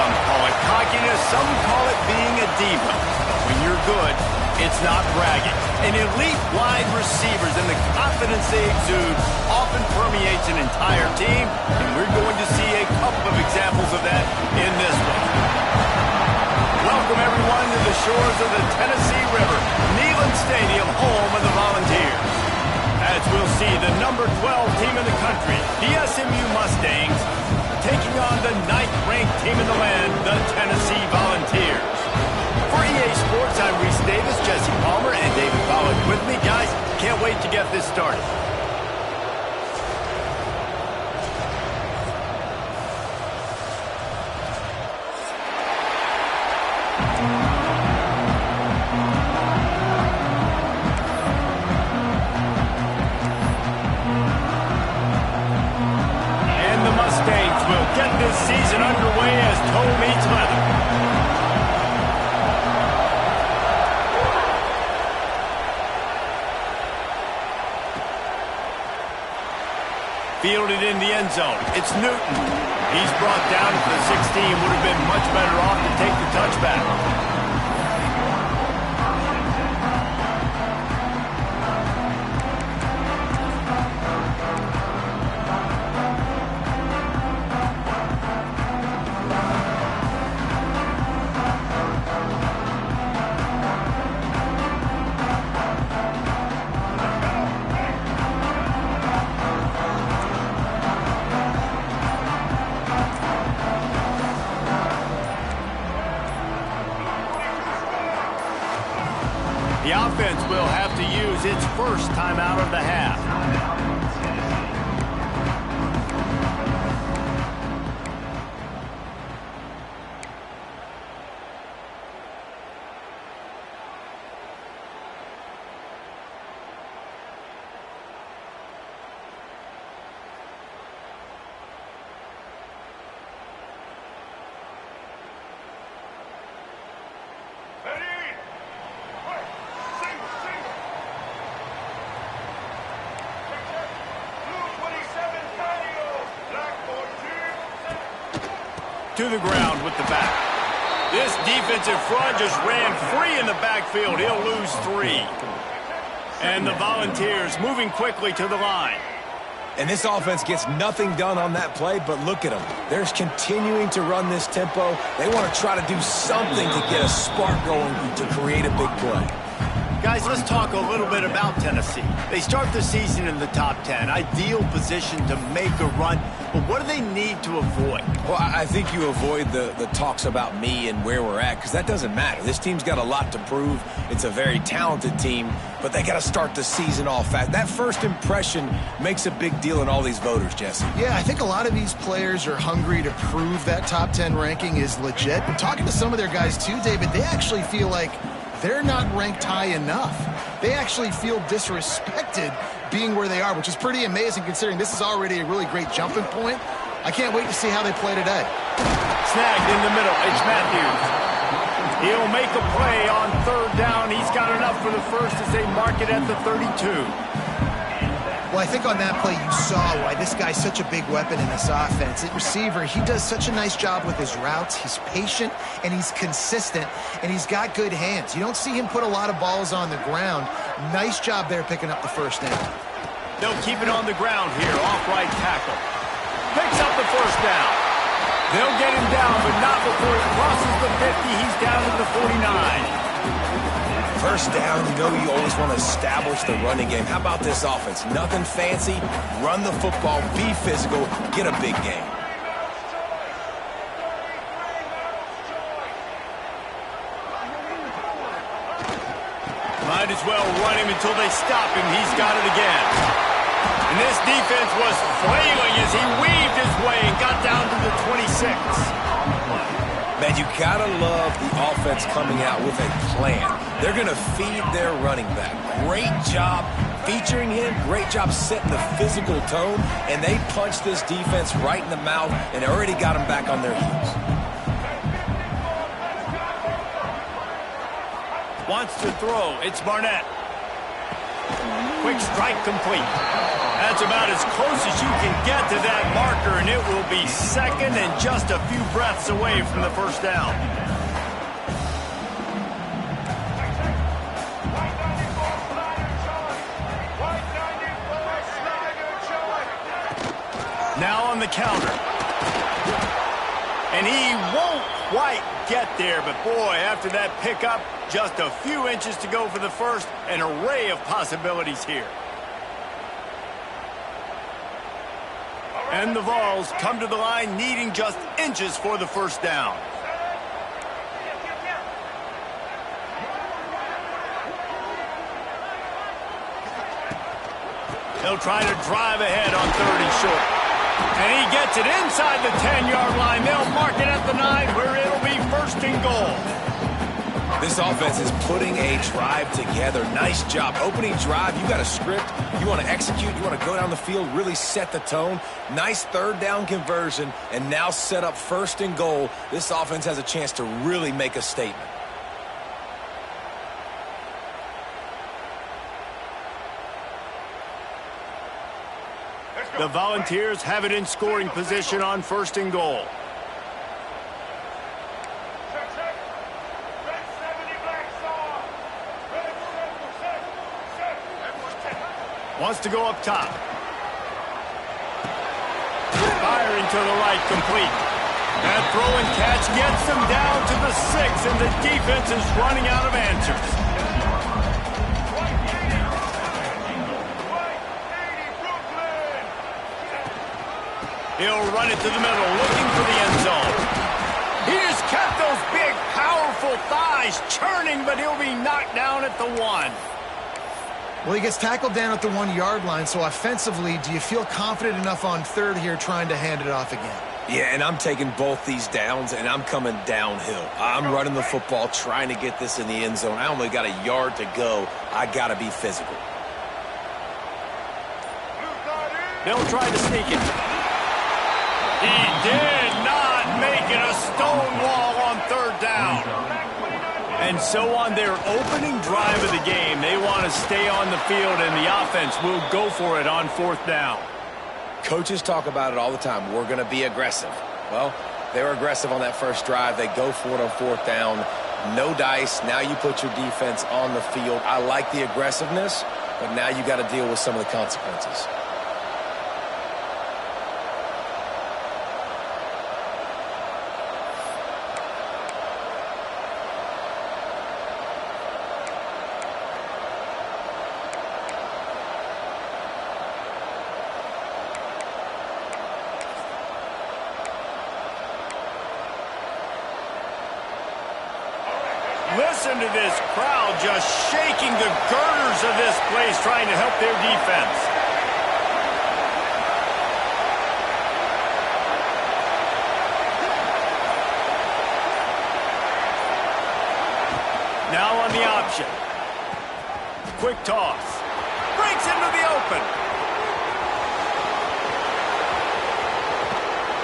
Some call it cockiness, some call it being a diva. But when you're good, it's not bragging. And elite wide receivers and the confidence they exude often permeates an entire team, and we're going to see a couple of examples of that in this one. Welcome, everyone, to the shores of the Tennessee River, Neyland Stadium, home of the Volunteers. As we'll see, the number 12 team in the country, the SMU Mustangs, taking on the 9th-ranked team in the land, the Tennessee Volunteers. For EA Sports, I'm Reese Davis, Jesse Palmer, and David Pollack with me. Guys, can't wait to get this started. And the Mustangs will get this season underway as toe meets leather. Fielded in the end zone. It's Newton. He's brought down to the 16. Would have been much better off to take the touchback. The offense will have to use its first timeout of the half. To the ground with the back. This defensive front just ran free in the backfield. He'll lose 3. And the Volunteers moving quickly to the line. And this offense gets nothing done on that play, but look at them. They're continuing to run this tempo. They want to try to do something to get a spark going to create a big play. Guys, let's talk a little bit about Tennessee. They start the season in the top 10. Ideal position to make a run. But what do they need to avoid? Well, I think you avoid the talks about me and where we're at, because that doesn't matter. This team's got a lot to prove. It's a very talented team, but they got to start the season off fast. That first impression makes a big deal in all these voters, Jesse. Yeah, I think a lot of these players are hungry to prove that top 10 ranking is legit. And talking to some of their guys too, David, they actually feel like they're not ranked high enough. They actually feel disrespected being where they are, which is pretty amazing considering this is already a really great jumping point. I can't wait to see how they play today. Snagged in the middle. It's Matthews. He'll make a play on 3rd down. He's got enough for the first as they mark it at the 32. Well, I think on that play you saw why this guy's such a big weapon in this offense. At receiver, he does such a nice job with his routes. He's patient, and he's consistent, and he's got good hands. You don't see him put a lot of balls on the ground. Nice job there picking up the first down. They'll keep it on the ground here, off right tackle. Picks up the first down. They'll get him down, but not before he crosses the 50. He's down to the 49. First down, you know you always want to establish the running game. How about this offense? Nothing fancy. Run the football, be physical, get a big game. Might as well run him until they stop him. He's got it again. And this defense was flailing as he weaved his way and got down to the 26. Man, you gotta love the offense coming out with a plan. They're gonna feed their running back. Great job featuring him. Great job setting the physical tone. And they punched this defense right in the mouth and already got them back on their heels. Wants to throw. It's Barnett. Quick strike complete. That's about as close as you can get to that marker, and it will be second and just a few breaths away from the first down. Now on the counter. And he won't quite get there, but boy, after that pickup, just a few inches to go for the first, an array of possibilities here. And the Vols come to the line needing just inches for the first down. They'll try to drive ahead on 3rd and short. And he gets it inside the 10-yard line. They'll mark it at the 9 where it'll be 1st and goal. This offense is putting a drive together. Nice job. Opening drive, you got a script. You want to execute. You want to go down the field, really set the tone. Nice 3rd down conversion, and now set up 1st and goal. This offense has a chance to really make a statement. The Volunteers have it in scoring position on 1st and goal. Wants to go up top. Firing to the right, complete. That throw and catch gets them down to the 6, and the defense is running out of answers. He'll run it to the middle, looking for the end zone. He has kept those big, powerful thighs churning, but he'll be knocked down at the 1. Well, he gets tackled down at the 1-yard line, so offensively, do you feel confident enough on 3rd here trying to hand it off again? Yeah, and I'm taking both these downs, and I'm coming downhill. I'm running the football, trying to get this in the end zone. I only got a yard to go. I got to be physical. They'll try to sneak it. He did not make it a stone wall on 3rd down. And so on their opening drive of the game, they want to stay on the field, and the offense will go for it on 4th down. Coaches talk about it all the time. We're going to be aggressive. Well, they were aggressive on that first drive. They go for it on 4th down. No dice. Now you put your defense on the field. I like the aggressiveness, but now you got to deal with some of the consequences. Listen to this crowd just shaking the girders of this place, trying to help their defense. Now on the option. Quick toss. Breaks into the open.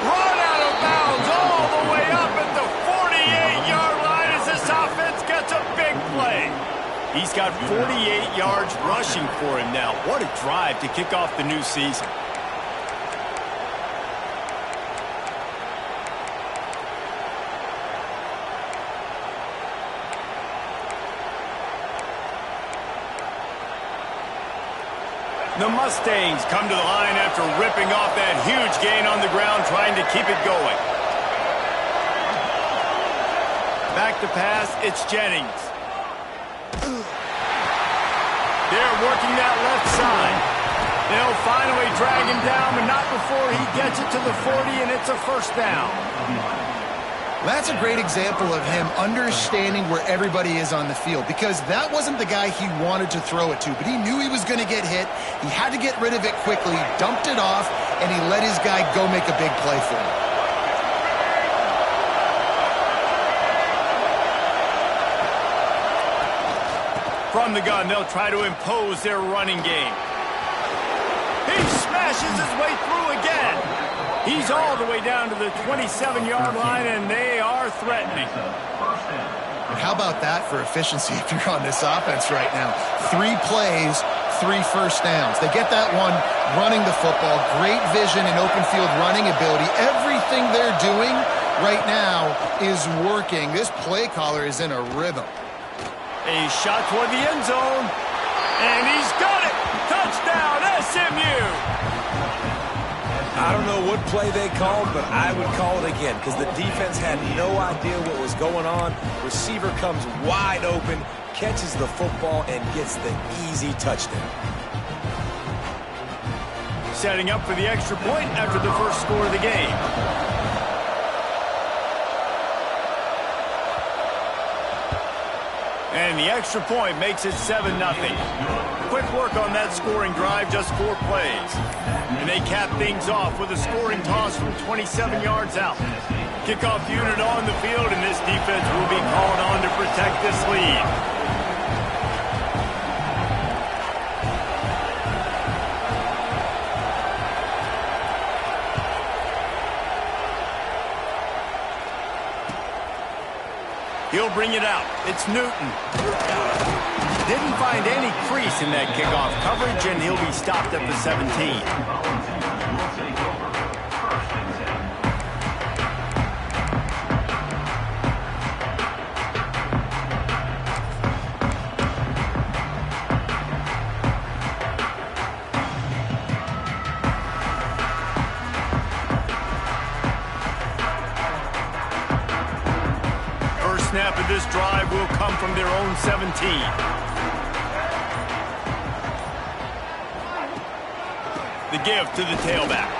Run out of bounds all the way up at the 48-yard line as this offense gets a big play. He's got 48 yards rushing for him now. What a drive to kick off the new season. The Mustangs come to the line after ripping off that huge gain on the ground, trying to keep it going. Back to pass, it's Jennings. They're working that left side. They'll finally drag him down, but not before he gets it to the 40, and it's a 1st down. That's a great example of him understanding where everybody is on the field, because that wasn't the guy he wanted to throw it to, but he knew he was going to get hit. He had to get rid of it quickly, dumped it off, and he let his guy go make a big play for him. From the gun, they'll try to impose their running game. He smashes his way through again. He's all the way down to the 27-yard line, and they are threatening. And how about that for efficiency if you're on this offense right now? 3 plays, 3 first downs. They get that one running the football, great vision and open field running ability. Everything they're doing right now is working. This play caller is in a rhythm. A shot toward the end zone, and he's got it. Touchdown, SMU. I don't know what play they called, but I would call it again because the defense had no idea what was going on. Receiver comes wide open, catches the football, and gets the easy touchdown. Setting up for the extra point after the first score of the game. And the extra point makes it 7-0. Quick work on that scoring drive, just 4 plays. And they cap things off with a scoring toss from 27 yards out. Kickoff unit on the field, and this defense will be called on to protect this lead. He'll bring it out. It's Newton. Didn't find any crease in that kickoff coverage, and he'll be stopped at the 17. Snap of this drive will come from their own 17. The give to the tailback.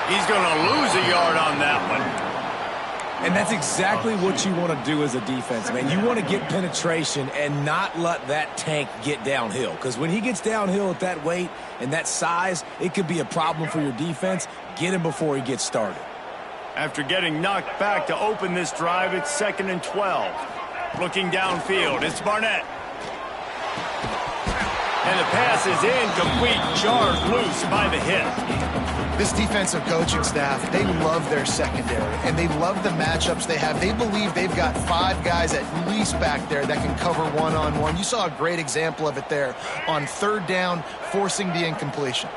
He's going to lose a yard on that one. And that's exactly what you want to do as a defense, man. You want to get penetration and not let that tank get downhill. Because when he gets downhill at that weight and that size, it could be a problem for your defense. Get him before he gets started. After getting knocked back to open this drive, it's 2nd and 12. Looking downfield, it's Barnett. And the pass is incomplete, jarred loose by the hit. This defensive coaching staff, they love their secondary, and they love the matchups they have. They believe they've got 5 guys at least back there that can cover one-on-one. You saw a great example of it there on 3rd down, forcing the incompletion.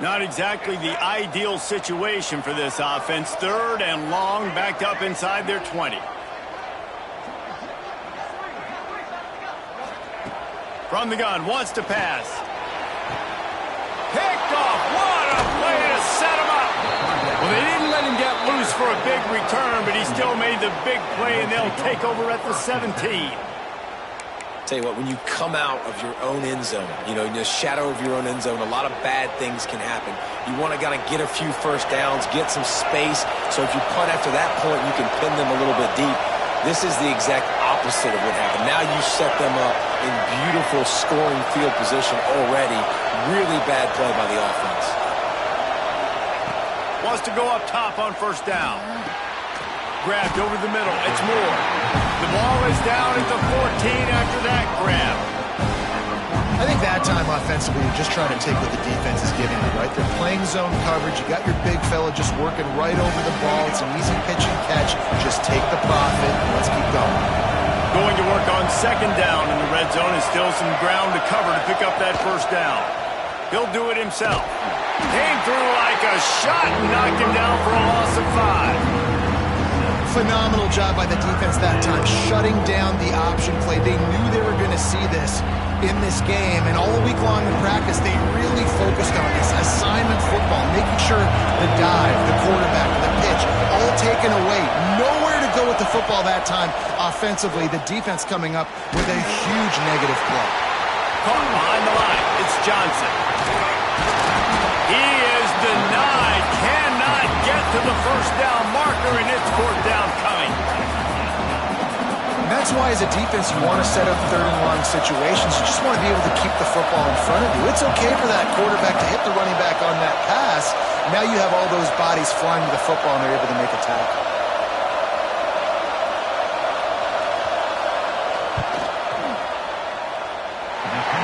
Not exactly the ideal situation for this offense. 3rd and long, backed up inside their 20. From the gun, wants to pass. Picked off. What a play to set him up. Well, they didn't let him get loose for a big return, but he still made the big play, and they'll take over at the 17. Tell you what, when you come out of your own end zone, you know, in the shadow of your own end zone, a lot of bad things can happen. You want to kind of get a few first downs, get some space, so if you punt after that point, you can pin them a little bit deep. This is the exact opposite of what happened. Now you set them up in beautiful scoring field position already. Really bad play by the offense. Wants to go up top on 1st down. Grabbed over the middle. It's Moore. The ball is down at the 14 after that grab. I think that time offensively, you're just trying to take what the defense is giving you, right? They're playing zone coverage. You got your big fella just working right over the ball. It's an easy pitch and catch. Just take the profit. Let's keep going. Going to work on 2nd down in the red zone, and still some ground to cover to pick up that 1st down. He'll do it himself. Came through like a shot and knocked him down for a loss of 5. Phenomenal job by the defense that time, shutting down the option play. They knew they were going to see this in this game, and all week long in practice, they really focused on this assignment football, making sure the dive, the quarterback, the pitch, all taken away. Nowhere to go with the football that time offensively. The defense coming up with a huge negative play. Caught behind the line. It's Johnson. He is denied. Cannot get to the 1st down marker, and it's 4th down coming. And that's why, as a defense, you want to set up 3rd and long situations. You just want to be able to keep the football in front of you. It's okay for that quarterback to hit the running back on that pass. Now you have all those bodies flying to the football, and they're able to make a tackle.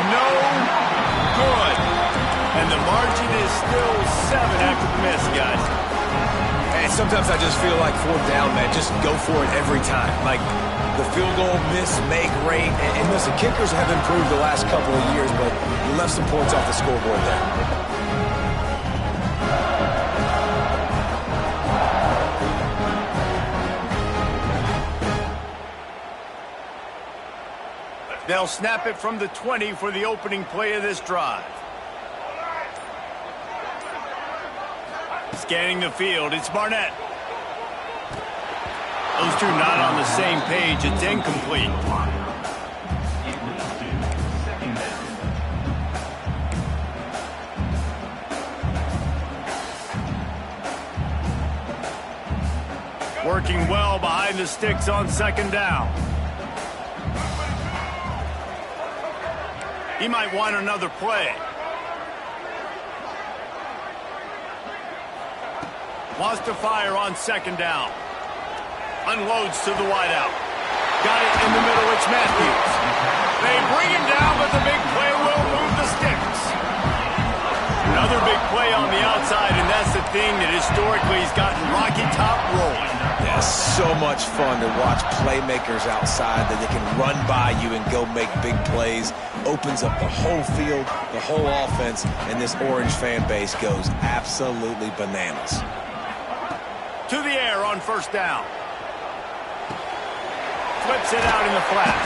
No good. And the margin is still 7 after the miss, guys. And sometimes I just feel like 4th down, man, just go for it every time. Like, the field goal miss-make rate. And listen, kickers have improved the last couple of years, but he left some points off the scoreboard there. They'll snap it from the 20 for the opening play of this drive. Scanning the field, it's Barnett. Those two not on the same page. It's incomplete. Working well behind the sticks on second down. He might want another play. Wants to fire on second down. Unloads to the wideout. Got it in the middle. It's Matthews. They bring him down, but the big play will move the sticks. Another big play on the outside, and that's the thing that historically has gotten Rocky Top rolling. Yeah, so much fun to watch playmakers outside that they can run by you and go make big plays. Opens up the whole field, the whole offense, and this Orange fan base goes absolutely bananas. To the air on first down. Flips it out in the flat.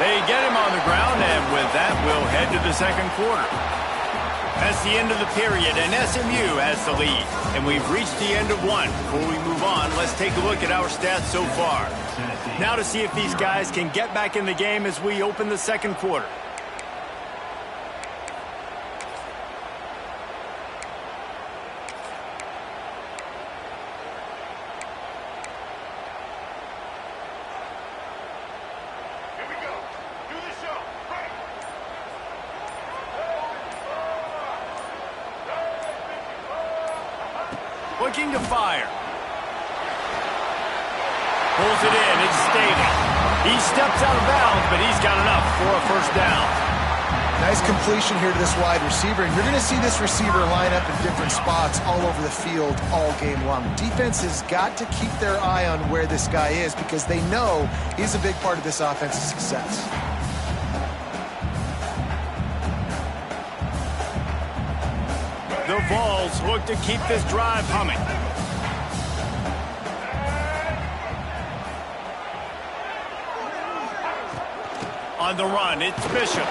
They get him on the ground, and with that, we'll head to the second quarter. That's the end of the period, and SMU has the lead. And we've reached the end of one. Before we move on, let's take a look at our stats so far. Now to see if these guys can get back in the game as we open the second quarter. Looking to fire. Pulls it in. It's Staley. He steps out of bounds, but he's got enough for a first down. Nice completion here to this wide receiver, and you're going to see this receiver line up in different spots all over the field all game long. Defense has got to keep their eye on where this guy is because they know he's a big part of this offense's success. The Vols look to keep this drive humming. On the run, it's Bishop.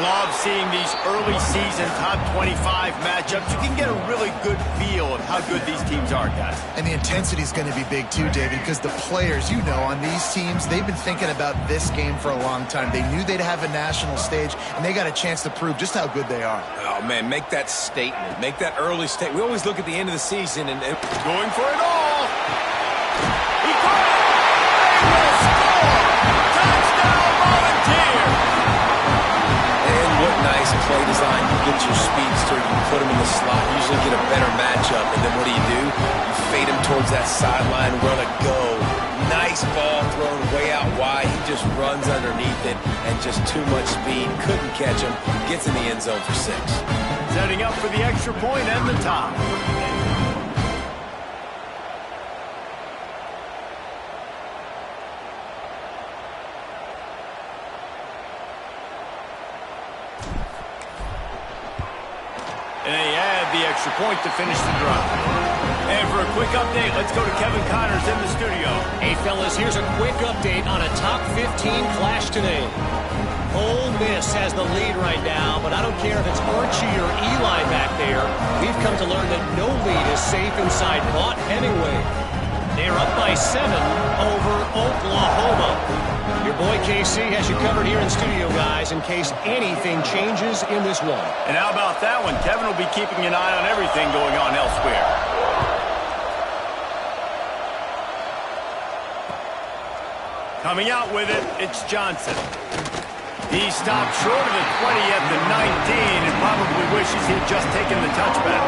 Love seeing these early season top 25 matchups. You can get a really good feel of how good these teams are, guys. And the intensity is going to be big too, David, because the players, you know, on these teams, they've been thinking about this game for a long time. They knew they'd have a national stage, and they got a chance to prove just how good they are. Oh, man, make that statement. Make that early statement. We always look at the end of the season and going for it all. He caught it. They will score. Touchdown, Volunteer. And what nice play design. You get your speedster, you put him in the slot, usually get a better matchup, and then what do? You fade him towards that sideline, run a go. Nice ball thrown way out wide. He just runs underneath it and just too much speed. Couldn't catch him. Gets in the end zone for 6. Setting up for the extra point and the top. And they add the extra point to finish the drive. And for a quick update, let's go to Kevin Connors in the studio. Hey, fellas, here's a quick update on a top 15 clash today. Ole Miss has the lead right now, but I don't care if it's Archie or Eli back there. We've come to learn that no lead is safe inside Vaught Hemingway. They're up by 7 over Oklahoma. Your boy KC has you covered here in studio, guys, in case anything changes in this one. And how about that one? Kevin will be keeping an eye on everything going on elsewhere. Coming out with it, it's Johnson. He stopped short of the 20 at the 19 and probably wishes he'd just taken the touchback.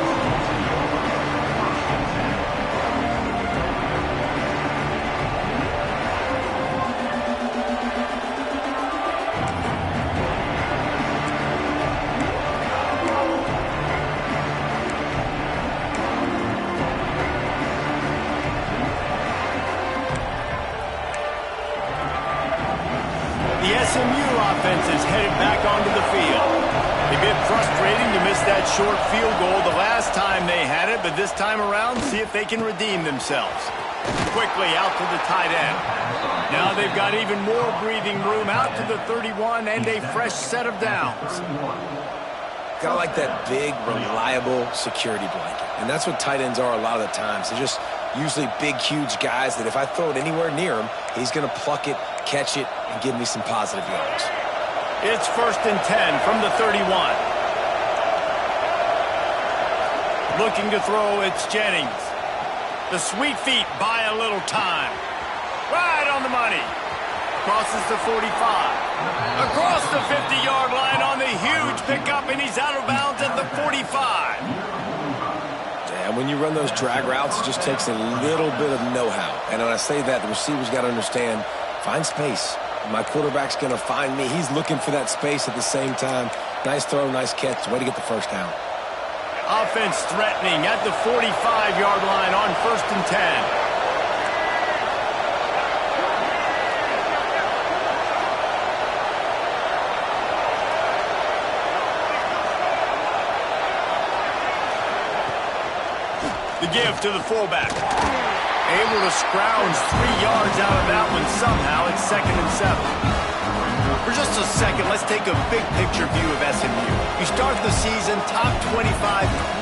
goal the last time they had it, but this time around, see if they can redeem themselves. Quickly out to the tight end. Now they've got even more breathing room out to the 31 and a fresh set of downs. Kind of like that big, reliable security blanket. And that's what tight ends are a lot of the times. They're just usually big, huge guys that if I throw it anywhere near him, he's going to pluck it, catch it, and give me some positive yards. It's 1st and 10 from the 31. Looking to throw, it's Jennings. The sweet feet buy a little time. Right on the money. Crosses the 45. Across the 50-yard line on the huge pickup, and he's out of bounds at the 45. And when you run those drag routes, it just takes a little bit of know-how. And when I say that, the receiver's got to understand, find space. My quarterback's going to find me. He's looking for that space at the same time. Nice throw, nice catch. Way to get the first down. Offense threatening at the 45-yard line on 1st and 10. The give to the fullback. Able to scrounge 3 yards out of that one somehow. It's 2nd and 7. For just a second, let's take a big picture view of SMU. You start the season top 25.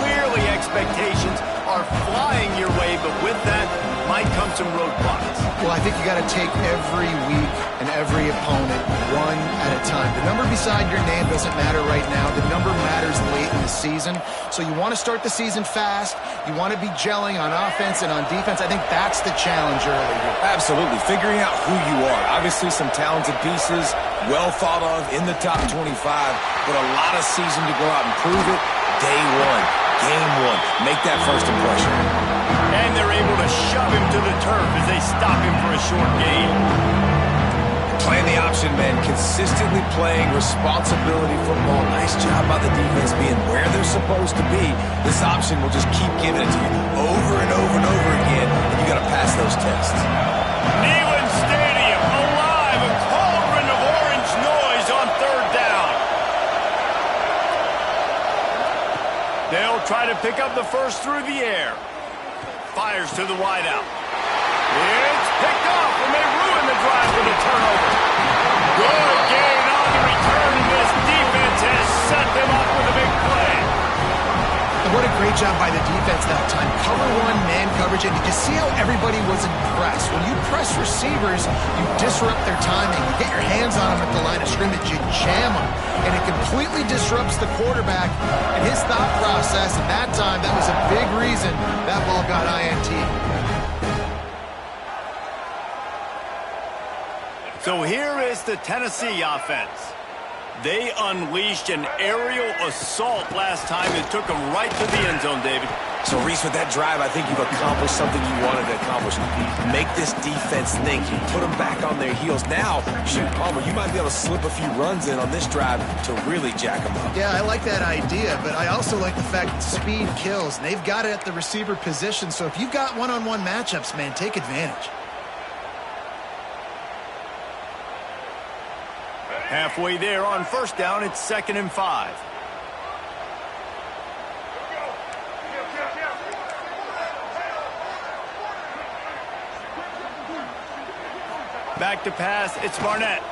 Clearly expectations are flying your way, but with that might come some roadblocks. Well, I think you got to take every week and every opponent one at a time. The number beside your name doesn't matter right now. The number matters late in the season. So you want to start the season fast. You want to be gelling on offense and on defense. I think that's the challenge early here. Absolutely. Figuring out who you are. Obviously some talented pieces, well thought of in the top 25, but a lot of season to go out and prove it. Day one, game one. Make that first impression. And they're able to shove him to the turf as they stop him for a short gain. Playing the option, man. Consistently playing responsibility football. Nice job by the defense being where they're supposed to be. This option will just keep giving it to you over and over and over again, and you got to pass those tests. Neyland Stadium alive, a cauldron of orange noise on 3rd down. They'll try to pick up the first through the air. Fires to the wideout. It's picked off, and they ruin the drive with a turnover. Good gain on the return, and this defense has set them up with a big play. And what a great job by the defense that time. Cover one, man coverage, and did you see how everybody was impressed? When you press receivers, you disrupt their timing. You get your hands on them at the line of scrimmage, you jam them, and it completely disrupts the quarterback and his thought process. And that time, that was a big reason that ball got INT. So here is the Tennessee offense. They unleashed an aerial assault last time that took them right to the end zone, David. So, Reese, with that drive, I think you've accomplished something you wanted to accomplish. Make this defense think. You put them back on their heels. Now, shoot, Palmer, you might be able to slip a few runs in on this drive to really jack them up. Yeah, I like that idea, but I also like the fact that speed kills. And they've got it at the receiver position, so if you've got one-on-one matchups, man, take advantage. Halfway there on 1st down, it's 2nd and 5. Back to pass, it's Barnett.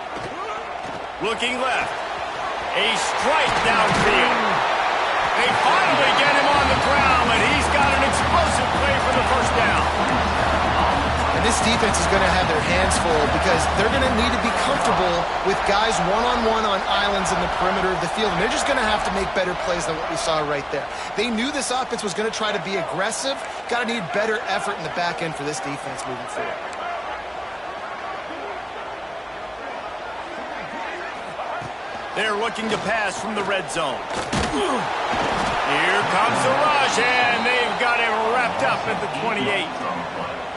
Looking left. A strike downfield. They finally get him on the ground, and he's got an explosive play for the 1st down. And this defense is going to have their hands full because they're going to need to be comfortable with guys one-on-one on islands in the perimeter of the field. And they're just going to have to make better plays than what we saw right there. They knew this offense was going to try to be aggressive. Got to need better effort in the back end for this defense moving forward. They're looking to pass from the red zone. Here comes the rush, and they've got him wrapped up at the 28.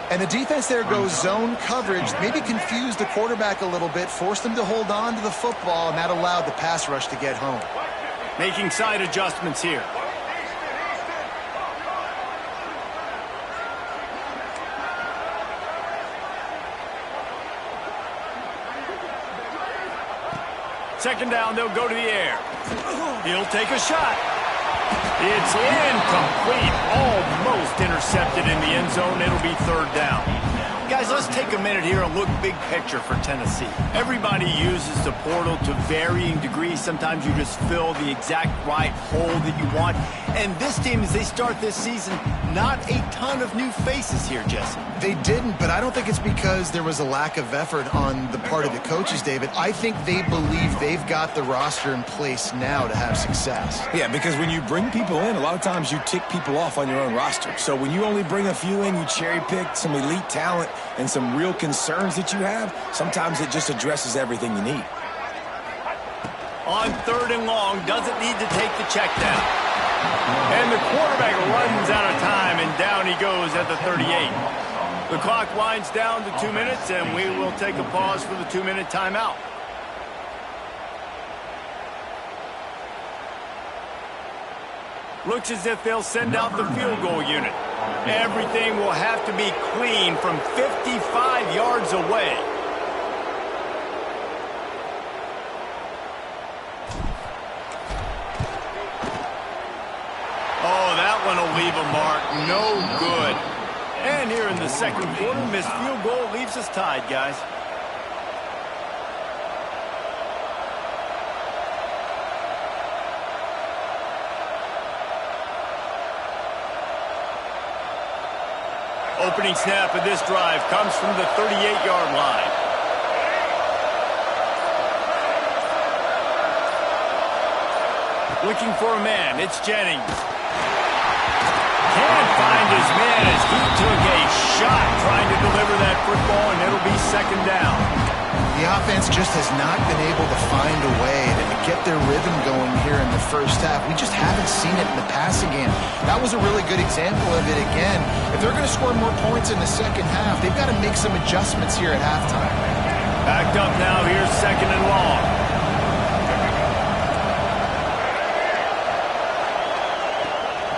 And the defense there goes zone coverage, maybe confused the quarterback a little bit, forced him to hold on to the football, and that allowed the pass rush to get home. Making side adjustments here. Second down, they'll go to the air. He'll take a shot. It's incomplete, almost intercepted in the end zone. It'll be third down. Guys, let's take a minute here and look big picture for Tennessee. Everybody uses the portal to varying degrees. Sometimes you just fill the exact right hole that you want. And this team, as they start this season, not a ton of new faces here, Jesse. They didn't, but I don't think it's because there was a lack of effort on the part of the coaches, David. I think they believe they've got the roster in place now to have success. Yeah, because when you bring people in, a lot of times you tick people off on your own roster. So when you only bring a few in, you cherry-pick some elite talent and some real concerns that you have, sometimes it just addresses everything you need. On third and long, doesn't need to take the check down. And the quarterback runs out of time, and down he goes at the 38. The clock winds down to 2 minutes, and we will take a pause for the 2-minute timeout. Looks as if they'll send out the field goal unit. Everything will have to be clean from 55 yards away. Oh, that one will leave a mark. No good. And here in the second quarter, missed field goal leaves us tied, guys. Opening snap of this drive comes from the 38-yard line. Looking for a man, it's Jennings. Can't find his man as he took a shot trying to deliver that football, and it'll be second down. The offense just has not been able to find a way to get their rhythm going here in the first half. We just haven't seen it in the passing game. That was a really good example of it again. If they're going to score more points in the second half, they've got to make some adjustments here at halftime. Backed up now, here's second and long.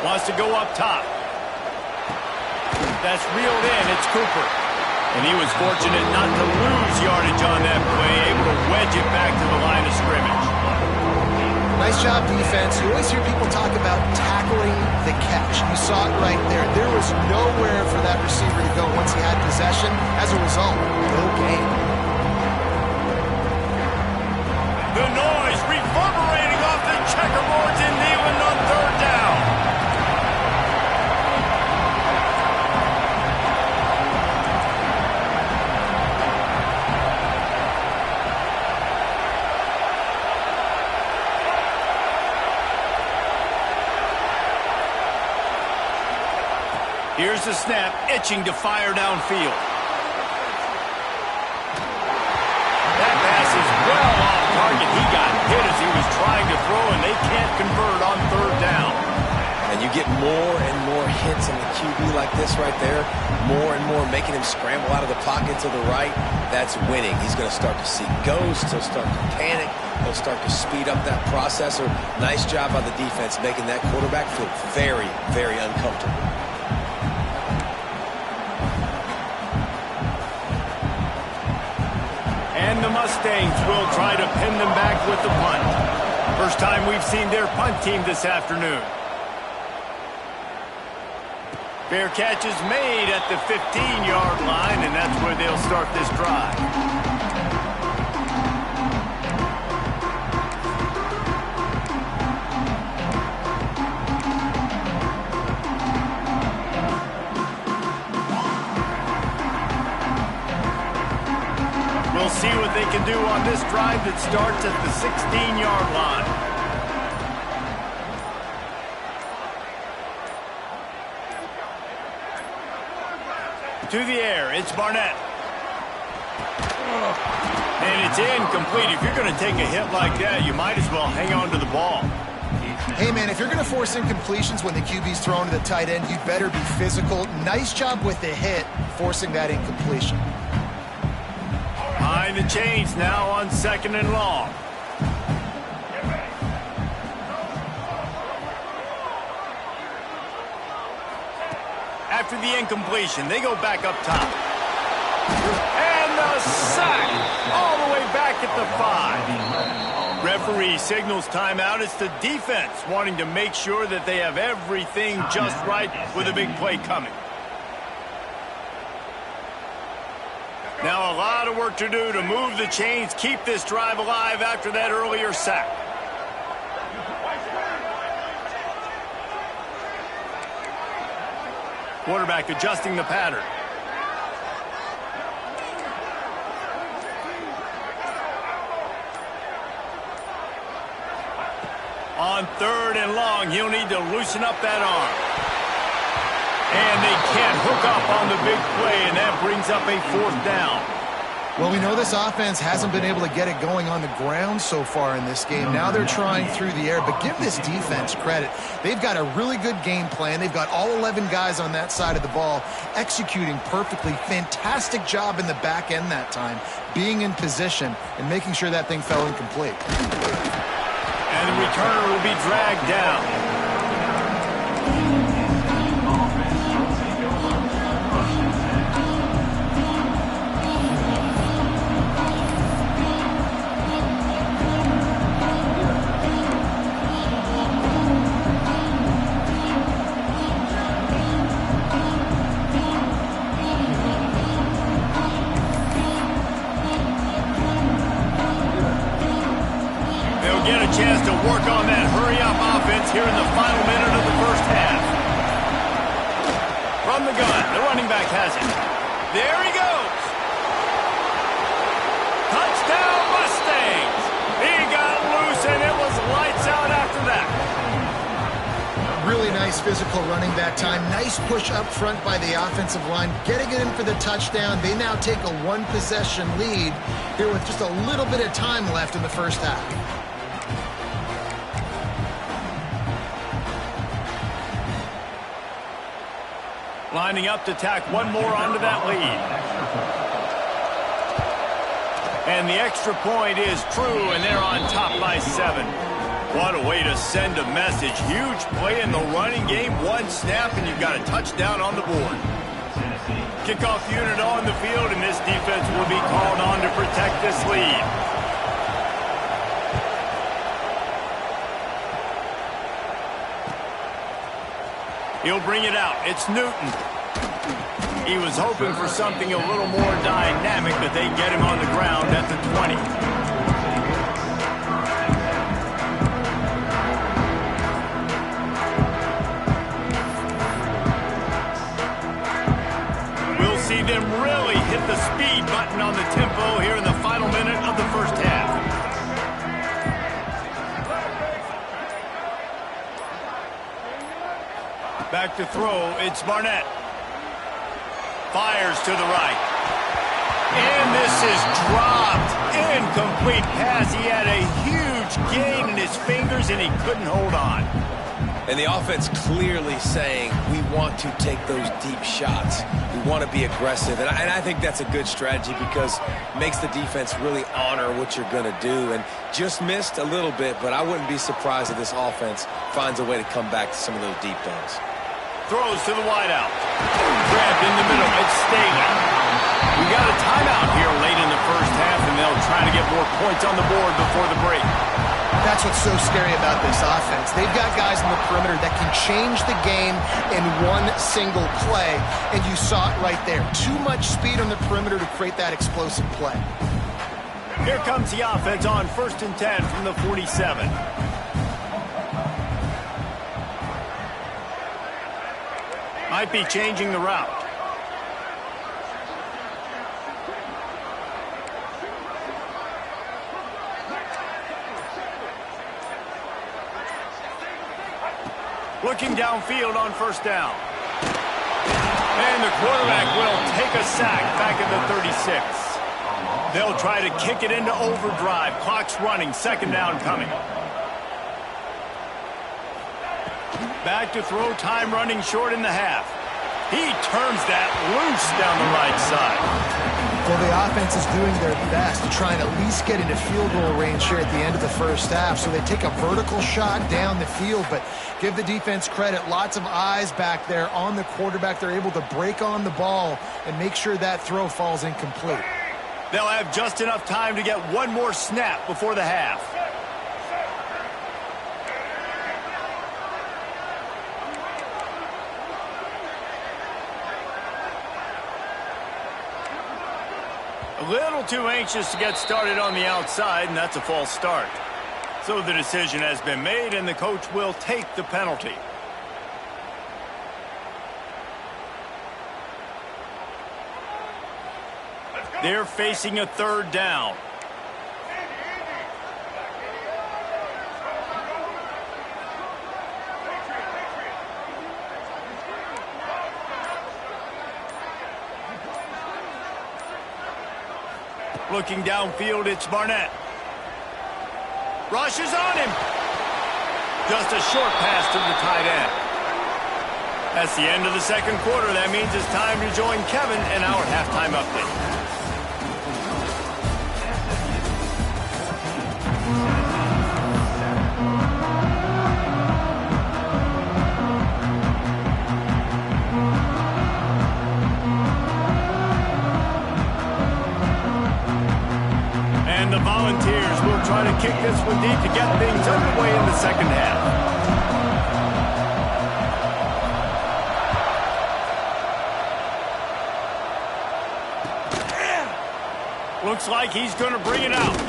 Wants to go up top. That's reeled in, it's Cooper. And he was fortunate not to lose yardage on that play, able to wedge it back to the line of scrimmage. Nice job, defense. You always hear people talk about tackling the catch. You saw it right there. There was nowhere for that receiver to go once he had possession. As a result, no gain. The noise reverberating off the checkerboards in Neyland on third down. Here's the snap, itching to fire downfield. That pass is well off target. He got hit as he was trying to throw, and they can't convert on third down. And you get more and more hits on the QB like this right there, more and more making him scramble out of the pocket to the right. That's winning. He's going to start to see ghosts. He'll start to panic. He'll start to speed up that processor. Nice job by the defense making that quarterback feel very, very uncomfortable. And the Mustangs will try to pin them back with the punt. First time we've seen their punt team this afternoon. Fair catch is made at the 15-yard line, and that's where they'll start this drive. We'll see what they can do on this drive that starts at the 16-yard line. To the air, it's Barnett. And it's incomplete. If you're going to take a hit like that, you might as well hang on to the ball. Hey, man, if you're going to force incompletions when the QB's thrown to the tight end, you'd better be physical. Nice job with the hit, forcing that incompletion. Behind the chains now on second and long. After the incompletion, they go back up top. And the sack all the way back at the 5. referee signals timeout, it's the defense wanting to make sure that they have everything just right with a big play coming. Now a lot of work to do to move the chains, keep this drive alive after that earlier sack. Quarterback adjusting the pattern. On 3rd and long, he'll need to loosen up that arm. And they can't hook up on the big play, and that brings up a 4th down. Well, we know this offense hasn't been able to get it going on the ground so far in this game. Now they're trying through the air, but give this defense credit. They've got a really good game plan. They've got all 11 guys on that side of the ball executing perfectly. Fantastic job in the back end that time, being in position and making sure that thing fell incomplete. And the returner will be dragged down. Get a chance to work on that hurry-up offense here in the final minute of the first half. From the gun, the running back has it. There he goes. Touchdown, Mustangs. He got loose, and it was lights out after that. Really nice physical running back time. Nice push up front by the offensive line. Getting it in for the touchdown. They now take a one-possession lead here with just a little bit of time left in the first half. Lining up to tack one more onto that lead. And the extra point is true, and they're on top by 7. What a way to send a message. Huge play in the running game. One snap, and you've got a touchdown on the board. Kickoff unit on the field, and this defense will be called on to protect this lead. He'll bring it out. It's Newton. He was hoping for something a little more dynamic, but they get him on the ground at the 20. We'll see them really hit the speed button on the tempo here in the final minute of the first half. Back to throw, it's Barnett. Fires to the right. And this is dropped. Incomplete pass. He had a huge gain in his fingers, and he couldn't hold on. And the offense clearly saying, we want to take those deep shots. We want to be aggressive. And I think that's a good strategy because it makes the defense really honor what you're going to do. And just missed a little bit, but I wouldn't be surprised if this offense finds a way to come back to some of those deep throws. Throws to the wideout. Grabbed in the middle. It's Staley. We got a timeout here late in the first half, and they'll try to get more points on the board before the break. That's what's so scary about this offense. They've got guys in the perimeter that can change the game in one single play, and you saw it right there. Too much speed on the perimeter to create that explosive play. Here comes the offense on 1st and 10 from the 47. Might be changing the route. Looking downfield on 1st down. And the quarterback will take a sack back at the 36. They'll try to kick it into overdrive. Clock's running. 2nd down coming. Back to throw, time running short in the half. He turns that loose down the right side. Well, the offense is doing their best to try and at least get into field goal range here at the end of the first half. So they take a vertical shot down the field, but give the defense credit. Lots of eyes back there on the quarterback. They're able to break on the ball and make sure that throw falls incomplete. They'll have just enough time to get one more snap before the half. A little too anxious to get started on the outside, and that's a false start. So the decision has been made, and the coach will take the penalty. They're facing a third down. Looking downfield, it's Barnett. Rushes on him. Just a short pass to the tight end. That's the end of the second quarter. That means it's time to join Kevin in our halftime update. And the Volunteers will try to kick this one deep to get things underway in the second half. Looks like he's going to bring it out.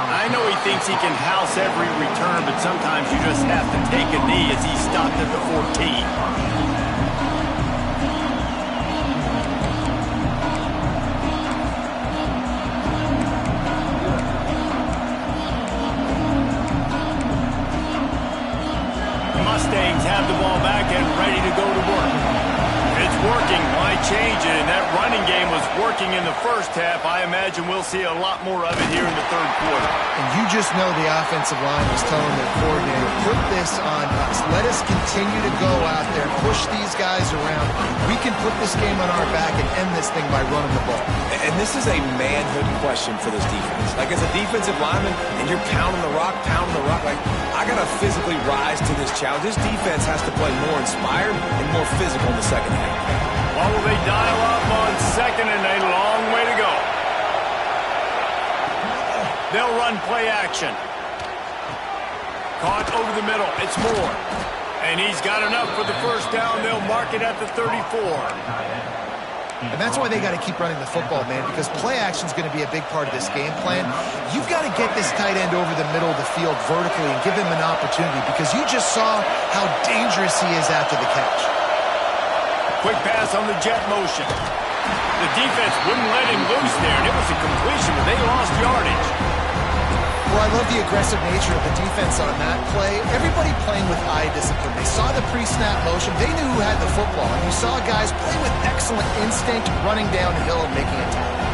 I know he thinks he can house every return, but sometimes you just have to take a knee as he stopped at the 14. Mustangs have the ball back and ready to go to work. It's working. Why change it? And that running game was working in the first half. I imagine we'll see a lot more of it here in the third quarter. And you just know the offensive line was telling their coordinator, put this on us. Let us continue to go out there, push these guys around. We can put this game on our back and end this thing by running the ball. And this is a manhood question for this defense. Like, as a defensive lineman, and you're pounding the rock, like, I got to physically rise to this challenge. This defense has to play more inspired and more physical in the second half. Well, will they dial up on second and a long way to go? They'll run play action. Caught over the middle. It's Moore. And he's got enough for the first down. They'll mark it at the 34. And that's why they got to keep running the football, man, because play action is going to be a big part of this game plan. You've got to get this tight end over the middle of the field vertically and give him an opportunity, because you just saw how dangerous he is after the catch. Quick pass on the jet motion. The defense wouldn't let him loose there, and it was a completion, but they lost yardage. Well, I love the aggressive nature of the defense on that play. Everybody playing with eye discipline. They saw the pre-snap motion. They knew who had the football. And you saw guys play with excellent instinct, running down the hill and making a tackle.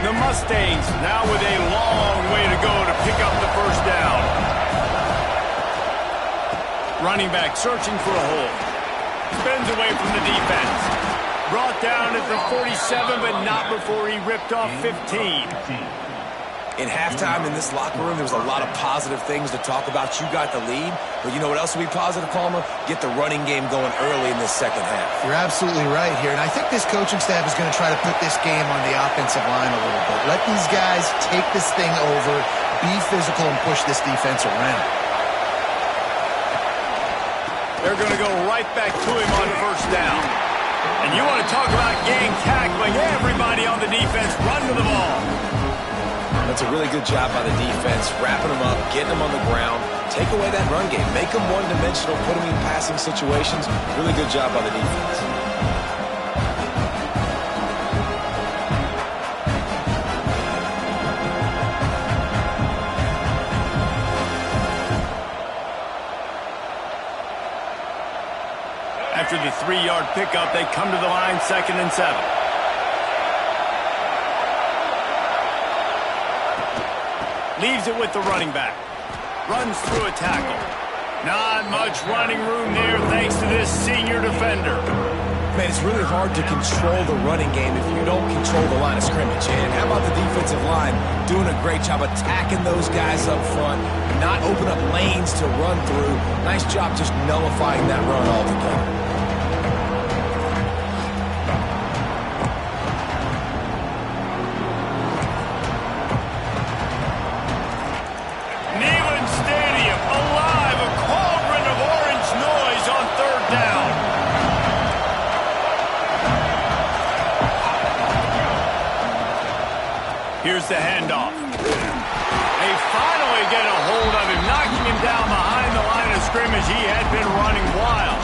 The Mustangs now with a long way to go to pick up the first down. Running back searching for a hole. Spins away from the defense. Brought down at the 47, but not before he ripped off 15. In halftime in this locker room, there was a lot of positive things to talk about. You got the lead, but you know what else will be positive, Palmer? Get the running game going early in this second half. You're absolutely right here, and I think this coaching staff is going to try to put this game on the offensive line a little bit. Let these guys take this thing over, be physical, and push this defense around. They're going to go right back to him on first down. And you want to talk about gang tackling, everybody on the defense run to the ball. That's a really good job by the defense, wrapping them up, getting them on the ground, take away that run game, make them one-dimensional, put them in passing situations. Really good job by the defense. After the 3-yard pickup, they come to the line, 2nd and 7. Leaves it with the running back. Runs through a tackle. Not much running room there thanks to this senior defender. Man, it's really hard to control the running game if you don't control the line of scrimmage. And how about the defensive line doing a great job attacking those guys up front, not open up lanes to run through. Nice job just nullifying that run altogether. delivers the handoff. They finally get a hold of him, knocking him down behind the line of scrimmage. He had been running wild.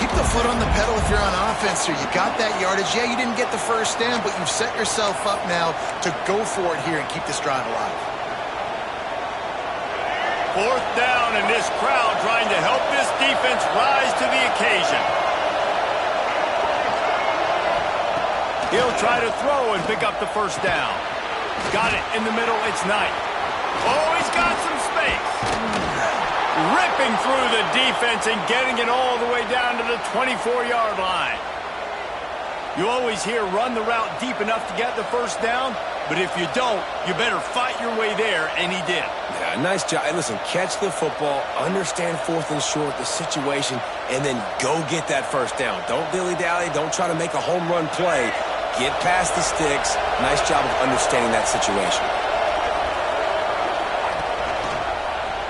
Keep the foot on the pedal if you're on offense here. You got that yardage. Yeah, you didn't get the first down, but you've set yourself up now to go for it here and keep this drive alive. Fourth down, and this crowd trying to help this defense rise to the occasion. He'll try to throw and pick up the first down. Got it in the middle. It's Knight. Oh, he's got some space. Ripping through the defense and getting it all the way down to the 24-yard line. You always hear run the route deep enough to get the first down, but if you don't, you better fight your way there, and he did. Yeah, nice job. Hey, listen, catch the football, understand fourth and short, the situation, and then go get that first down. Don't dilly-dally. Don't try to make a home run play. Get past the sticks. Nice job of understanding that situation.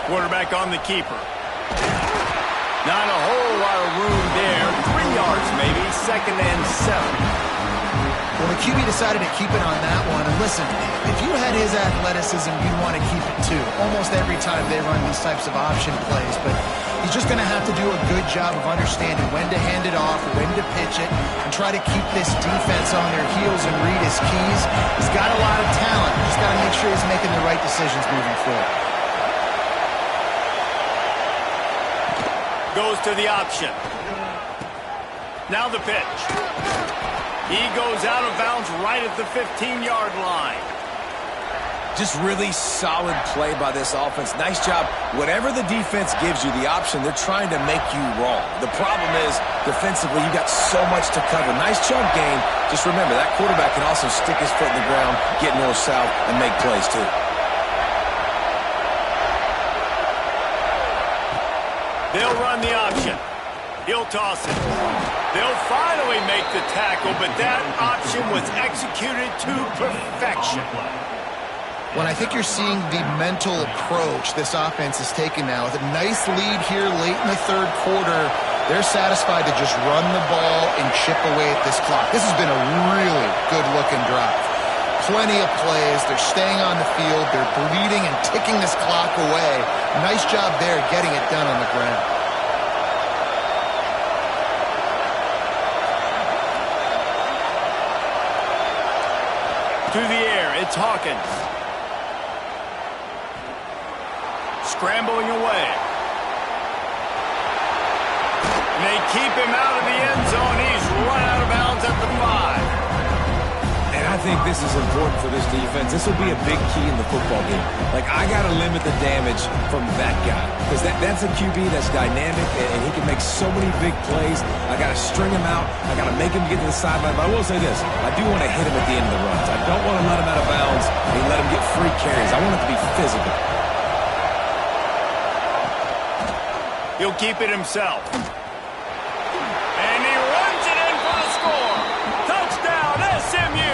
Quarterback on the keeper. Not a whole lot of room there. 3 yards maybe. 2nd and 7. Well, the QB decided to keep it on that one. And listen, if you had his athleticism, you'd want to keep it too. Almost every time they run these types of option plays. But he's just going to have to do a good job of understanding when to hand it off, when to pitch it, and try to keep this defense on their heels and read his keys. He's got a lot of talent. Just got to make sure he's making the right decisions moving forward. Goes to the option. Now the pitch. He goes out of bounds right at the 15-yard line. Just really solid play by this offense. Nice job. Whatever the defense gives you the option, they're trying to make you wrong. The problem is, defensively, you got so much to cover. Nice chunk gain. Just remember, that quarterback can also stick his foot in the ground, get north-south, and make plays too. They'll run the option. He'll toss it. They'll finally make the tackle, but that option was executed to perfection. Well, I think you're seeing the mental approach this offense is taking now. With a nice lead here late in the third quarter, they're satisfied to just run the ball and chip away at this clock. This has been a really good-looking drive. Plenty of plays. They're staying on the field. They're bleeding and ticking this clock away. Nice job there getting it done on the ground. To the air, it's Hawkins. Scrambling away. And they keep him out of the end zone. He's run out of bounds at the 5. And I think this is important for this defense. This will be a big key in the football game. Like, I got to limit the damage from that guy. Because that's a QB that's dynamic, and he can make so many big plays. I got to string him out. I got to make him get to the sideline. But I will say this. I do want to hit him at the end of the runs. I don't want to let him out of bounds and let him get free carries. I want it to be physical. He'll keep it himself. And he runs it in for the score. Touchdown, SMU.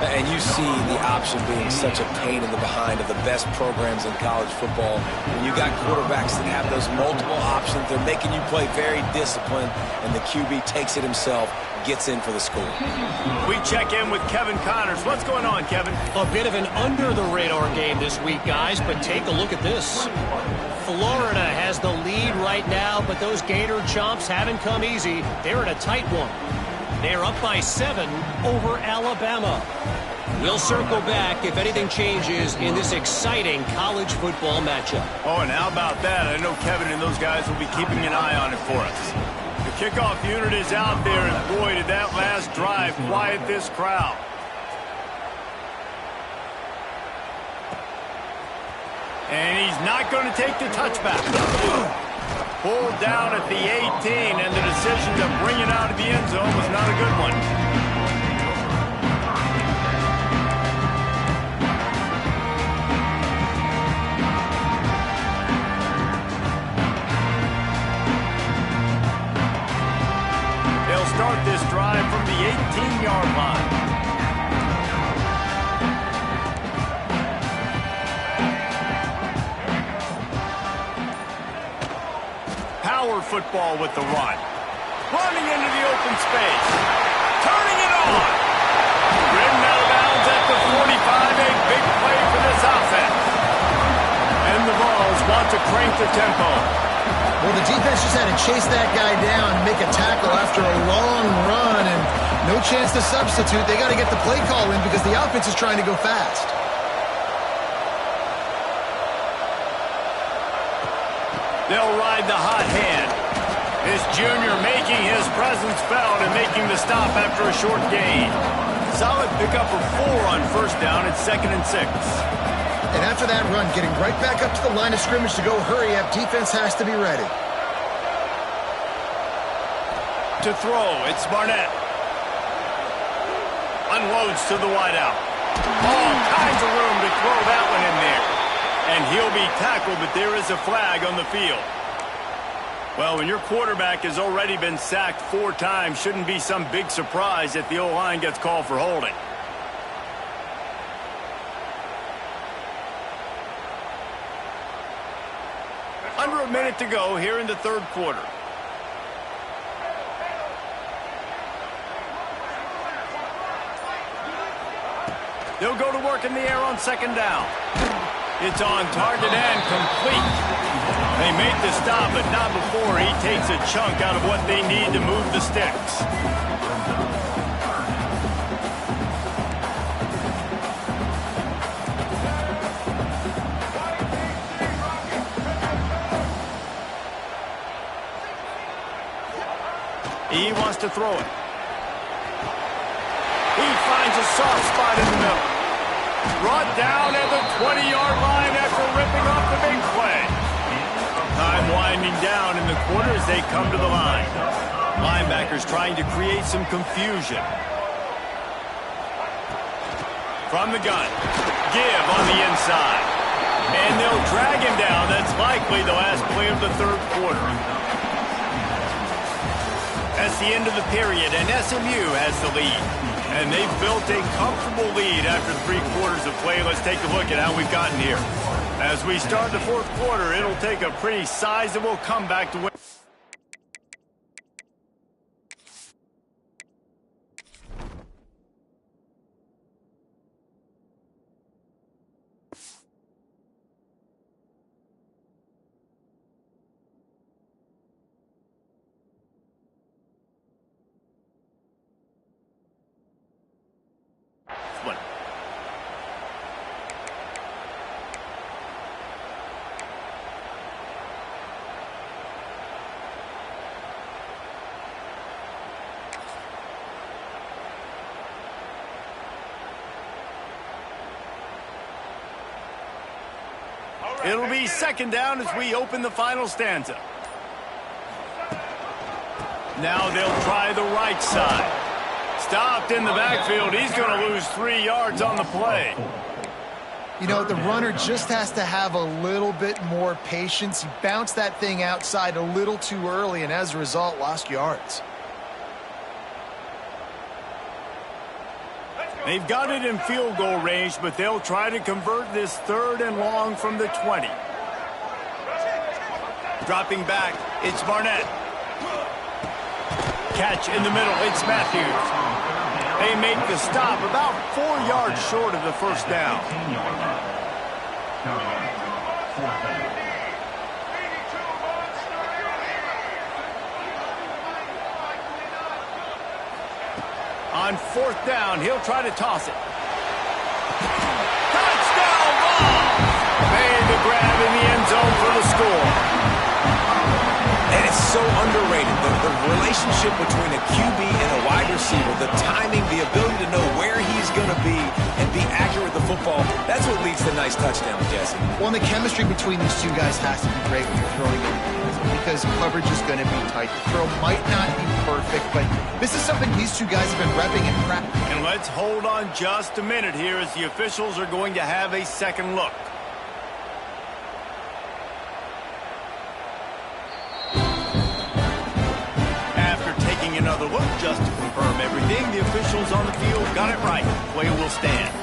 And you see the option being such a pain in the behind of the best programs in college football. When you got quarterbacks that have those multiple options, they're making you play very disciplined, and the QB takes it himself, gets in for the score. We check in with Kevin Connors. What's going on, Kevin? A bit of an under-the-radar game this week, guys, but take a look at this. Florida has the lead right now, but those Gator Chomps haven't come easy. They're in a tight one. They're up by 7 over Alabama. We'll circle back if anything changes in this exciting college football matchup. Oh, and how about that? I know Kevin and those guys will be keeping an eye on it for us. The kickoff unit is out there, and boy, did that last drive quiet this crowd. And he's not going to take the touchback. Pulled down at the 18, and the decision to bring it out of the end zone was not a good one. They'll start this drive from the 18-yard line. Power football with the run. Running into the open space. Turning it on. at the 45, a big play for this offense. And the Vols want to crank the tempo. Well, the defense just had to chase that guy down and make a tackle after a long run, and no chance to substitute. They got to get the play call in because the offense is trying to go fast. They'll ride the hot hand. This junior making his presence felt and making the stop after a short gain. Solid pickup of 4 on first down at 2nd and 6. And after that run, getting right back up to the line of scrimmage to go hurry up, defense has to be ready. To throw, it's Barnett. Unloads to the wideout. All kinds of room to throw that one in there. And he'll be tackled, but there is a flag on the field. Well, when your quarterback has already been sacked 4 times, shouldn't be some big surprise if the O-line gets called for holding. Under a minute to go here in the 3rd quarter. They'll go to work in the air on 2nd down. It's on target and complete. They make the stop, but not before he takes a chunk out of what they need to move the sticks. He wants to throw it. He finds a soft spot in the middle. Brought down at the 20-yard line after ripping off the big play. Time winding down in the quarter as they come to the line. Linebackers trying to create some confusion. From the gun. Give on the inside. And they'll drag him down. That's likely the last play of the 3rd quarter. That's the end of the period, and SMU has the lead. And they've built a comfortable lead after 3 quarters of play. Let's take a look at how we've gotten here. As we start the 4th quarter, it'll take a pretty sizable comeback to win. It'll be 2nd down as we open the final stanza. Now they'll try the right side. Stopped in the backfield. He's going to lose 3 yards on the play. You know, the runner just has to have a little bit more patience. He bounced that thing outside a little too early, and as a result, lost yards. They've got it in field goal range, but they'll try to convert this 3rd and long from the 20. Dropping back, it's Barnett. Catch in the middle, it's Matthews. They make the stop about 4 yards short of the 1st down. On 4th down, he'll try to toss it. Touchdown ball! Made the grab in the end zone for the score. And it's so underrated, the relationship between a QB and a wide receiver, the timing, the ability to know where he's going to be and be accurate with the football, that's what leads to nice touchdowns, Jesse. Well, and the chemistry between these 2 guys has to be great when you're throwing it because coverage is going to be tight. The throw might not be perfect, but this is something these 2 guys have been repping in practice. And let's hold on just a minute here as the officials are going to have a second look. Another look just to confirm everything. The officials on the field got it right. Play will stand.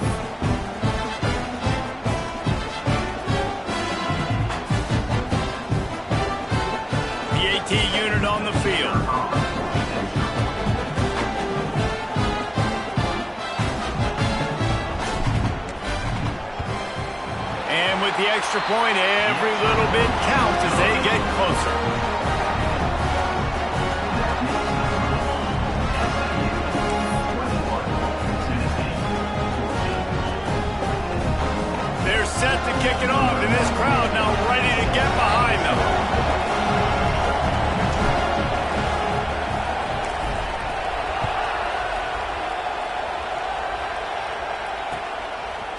The AT unit on the field. the extra point. Every little bit counts as they get closer. They're set to kick it off, and this crowd now ready to get behind them.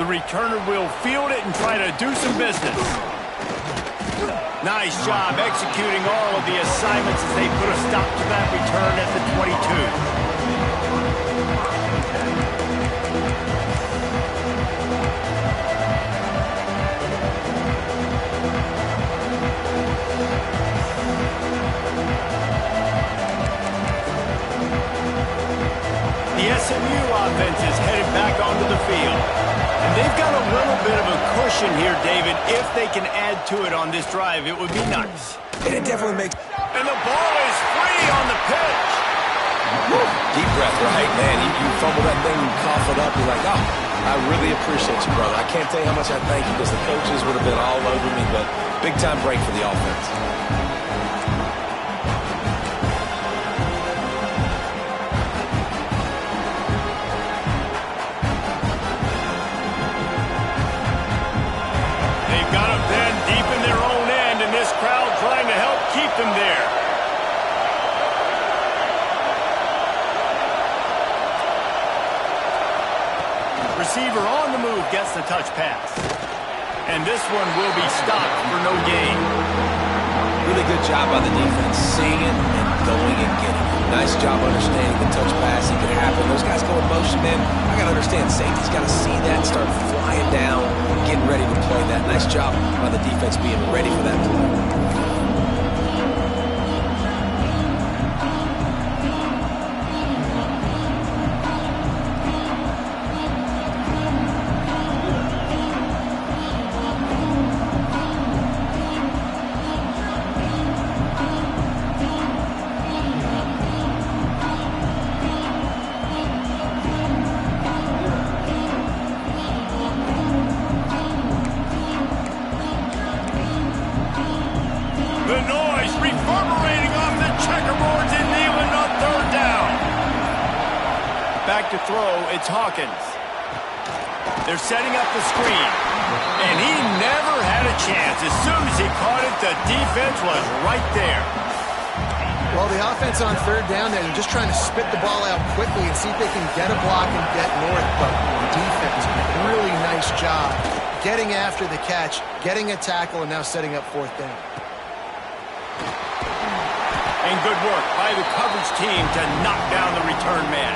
The returner will field it and try to do some business. Nice job executing all of the assignments as they put a stop to that return at the 22. The SMU offense is headed back onto the field. And they've got a little bit of a cushion here, David. If they can add to it on this drive, it would be nice. And it definitely makes... And the ball is free on the pitch. Woo. Deep breath, right, man? You fumble that thing, you cough it up, you're like, oh, I really appreciate you, brother. I can't tell you how much I thank you because the coaches would have been all over me, but big-time break for the offense. Keep them there. Receiver on the move gets the touch pass. And this one will be stopped for no gain. Really good job by the defense, seeing it and going and getting it. Nice job understanding the touch passing can happen. Those guys go in motion, man. I got to understand, safety's got to see that and start flying down, getting ready to play that. Nice job by the defense being ready for that play. To throw, it's Hawkins. They're setting up the screen. And he never had a chance. As soon as he caught it, the defense was right there. Well, the offense on third down there, they're just trying to spit the ball out quickly and see if they can get a block and get north. But defense, really nice job getting after the catch, getting a tackle, and now setting up fourth down. And good work by the coverage team to knock down the return man.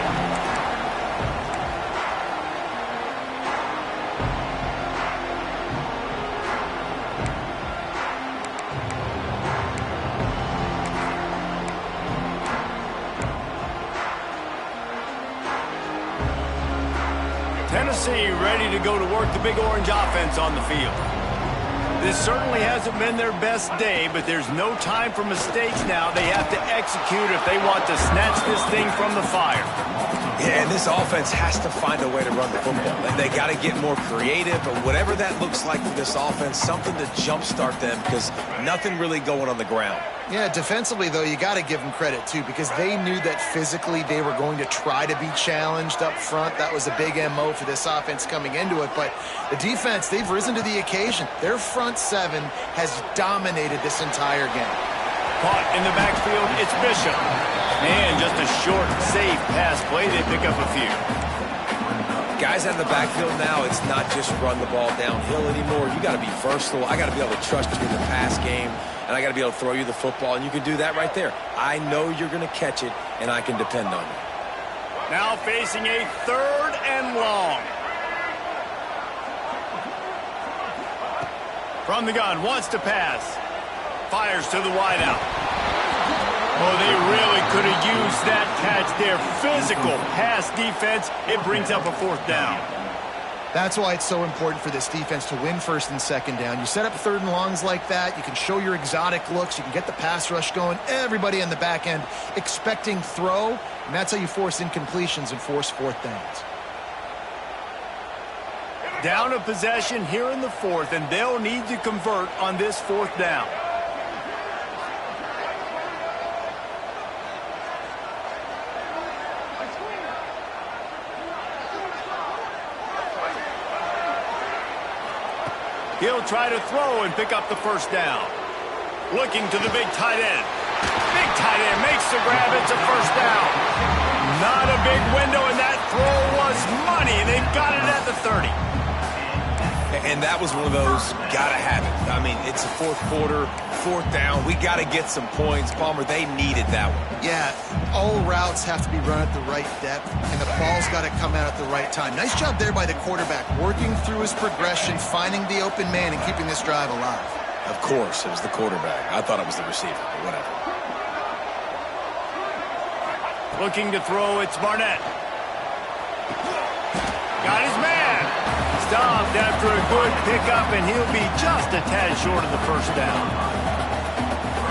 Tennessee ready to go to work the Big Orange offense on the field. This certainly hasn't been their best day, but there's no time for mistakes now. They have to execute if they want to snatch this thing from the fire. Yeah, and this offense has to find a way to run the football. They got to get more creative, but whatever that looks like for this offense, something to jumpstart them because nothing really going on the ground. Yeah, defensively, though, you got to give them credit, too, because they knew that physically they were going to try to be challenged up front. That was a big MO for this offense coming into it. But the defense, they've risen to the occasion. Their front seven has dominated this entire game. Caught in the backfield, it's Bishop. And just a short, safe pass play. They pick up a few. Guys out in the backfield now, it's not just run the ball downhill anymore. You got to be versatile. I got to be able to trust you in the pass game, and I got to be able to throw you the football, and you can do that right there. I know you're going to catch it, and I can depend on you. Now facing a 3rd and long. From the gun, wants to pass. Fires to the wideout. Oh, they really could have used that catch there. Physical pass defense. It brings up a 4th down. That's why it's so important for this defense to win 1st and 2nd down. You set up 3rd and longs like that. You can show your exotic looks. You can get the pass rush going. Everybody on the back end expecting throw. And that's how you force incompletions and force 4th downs. Down a possession here in the fourth, and they'll need to convert on this fourth down. He'll try to throw and pick up the first down. Looking to the big tight end. Big tight end makes the grab. It's a first down. Not a big window, and that throw was money. They've got it at the 30. And that was one of those gotta have it. I mean, it's the fourth quarter, fourth down. We got to get some points. Palmer, they needed that one. Yeah, all routes have to be run at the right depth, and the ball's got to come out at the right time. Nice job there by the quarterback, working through his progression, finding the open man, and keeping this drive alive. Of course, it was the quarterback. I thought it was the receiver, but whatever. Looking to throw, it's Barnett. Got his man. Stopped after a good pickup, and he'll be just a tad short of the first down.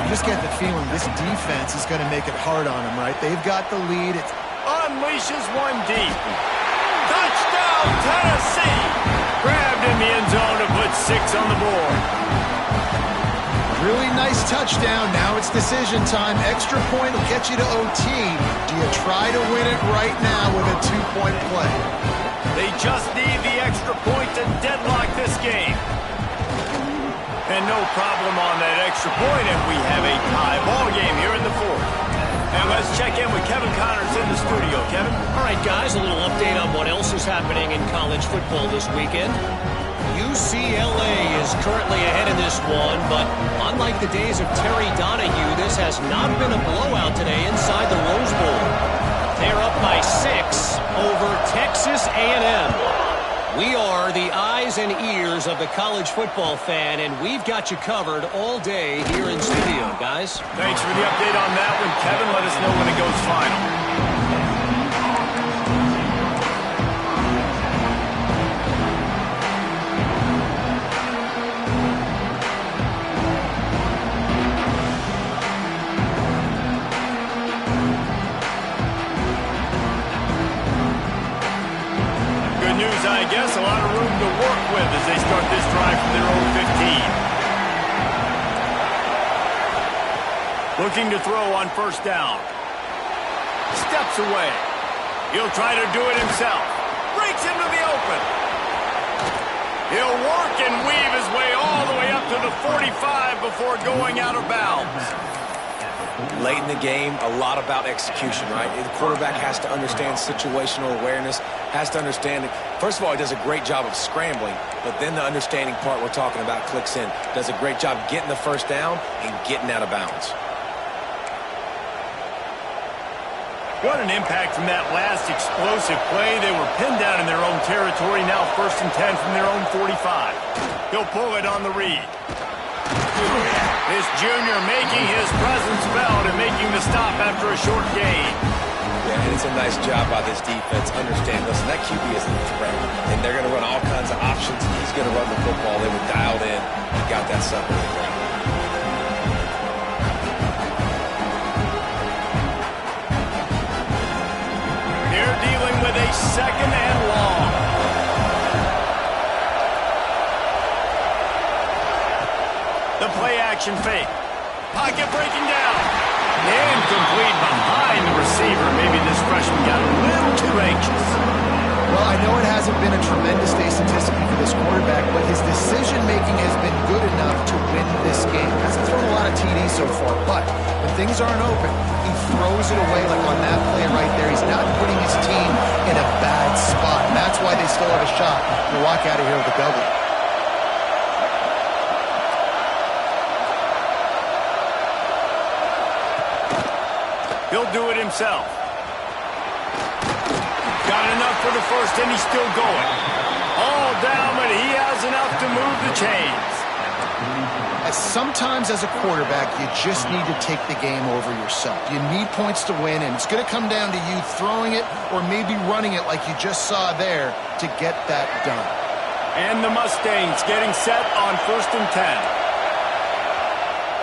You just get the feeling this defense is going to make it hard on them, right? They've got the lead. It unleashes one deep. Touchdown, Tennessee! Grabbed in the end zone to put 6 on the board. Really nice touchdown. Now it's decision time. Extra point will get you to OT. Do you try to win it right now with a 2-point play? They just need the extra point to deadlock this game. And no problem on that extra point, and we have a tie ball game here in the fourth. And let's check in with Kevin Connors in the studio. Kevin? All right, guys, a little update on what else is happening in college football this weekend. UCLA is currently ahead in this one, but unlike the days of Terry Donahue, this has not been a blowout today inside the Rose Bowl. They're up by 6 over Texas A&M. We are the eyes and ears of the college football fan, and we've got you covered all day here in studio, guys. Thanks for the update on that one, Kevin. Let us know when it goes final. I guess a lot of room to work with as they start this drive from their own 15. Looking to throw on first down. Steps away. He'll try to do it himself. Breaks into the open. He'll work and weave his way all the way up to the 45 before going out of bounds. Late in the game, a lot about execution, right? The quarterback has to understand situational awareness, has to understand it. First of all, he does a great job of scrambling, but then the understanding part we're talking about clicks in. Does a great job getting the first down and getting out of bounds. What an impact from that last explosive play. They were pinned down in their own territory, now 1st and 10 from their own 45. He'll pull it on the read. This junior making his presence felt and making the stop after a short gain. Yeah, and it's a nice job by this defense. Understand, listen, that QB isn't a threat, and they're going to run all kinds of options. He's going to run the football. They were dialed in. He got that sucker to the ground. They're dealing with a 2nd and long. The play-action fake. Pocket breaking down. Incomplete behind the receiver. Maybe this freshman got a little too anxious. Well, I know it hasn't been a tremendous day statistically for this quarterback, but his decision-making has been good enough to win this game. Hasn't thrown a lot of TDs so far, but when things aren't open, he throws it away like on that play right there. He's not putting his team in a bad spot, and that's why they still have a shot to walk out of here with a W. He'll do it himself. Got enough for the first, and he's still going. All down, but he has enough to move the chains. Sometimes as a quarterback, you just need to take the game over yourself. You need points to win, and it's going to come down to you throwing it or maybe running it like you just saw there to get that done. And the Mustangs getting set on 1st and 10.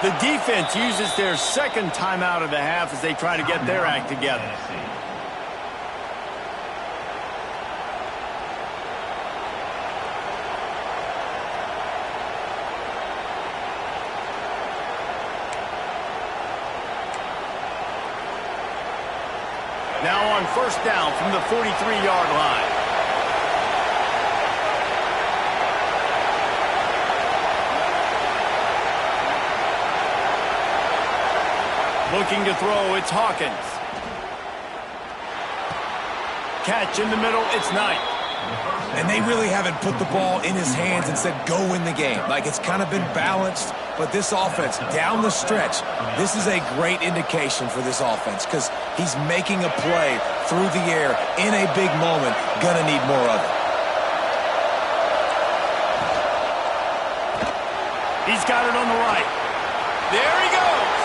The defense uses their 2nd timeout of the half as they try to get their act together. Now on first down from the 43-yard line. Looking to throw, it's Hawkins. Catch in the middle, it's Knight. And they really haven't put the ball in his hands and said, go win the game. Like, it's kind of been balanced, but this offense, down the stretch, this is a great indication for this offense because he's making a play through the air in a big moment. Gonna need more of it. He's got it on the right. There he goes.